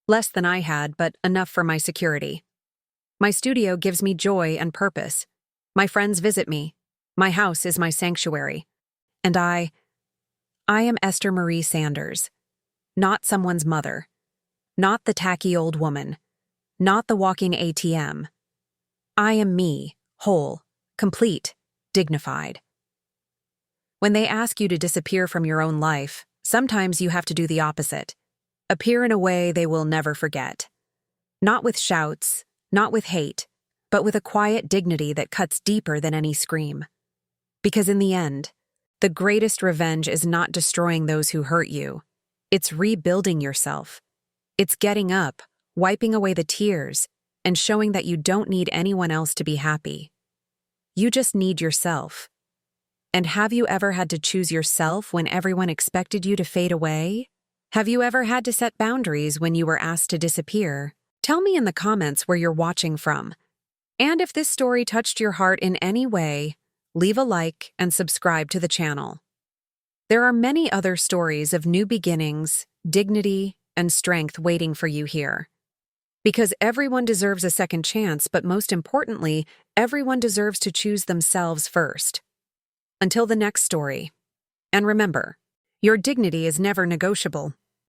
less than I had, but enough for my security. My studio gives me joy and purpose. My friends visit me. My house is my sanctuary. And I am Esther Marie Sanders. Not someone's mother. Not the tacky old woman. Not the walking ATM. I am me, whole, complete, dignified. When they ask you to disappear from your own life, sometimes you have to do the opposite. Appear in a way they will never forget. Not with shouts, not with hate, but with a quiet dignity that cuts deeper than any scream. Because in the end, the greatest revenge is not destroying those who hurt you. It's rebuilding yourself. It's getting up, wiping away the tears, and showing that you don't need anyone else to be happy. You just need yourself. And have you ever had to choose yourself when everyone expected you to fade away? Have you ever had to set boundaries when you were asked to disappear? Tell me in the comments where you're watching from. And if this story touched your heart in any way, leave a like and subscribe to the channel. There are many other stories of new beginnings, dignity, and strength waiting for you here. Because everyone deserves a second chance, but most importantly, everyone deserves to choose themselves first. Until the next story. And remember, your dignity is never negotiable.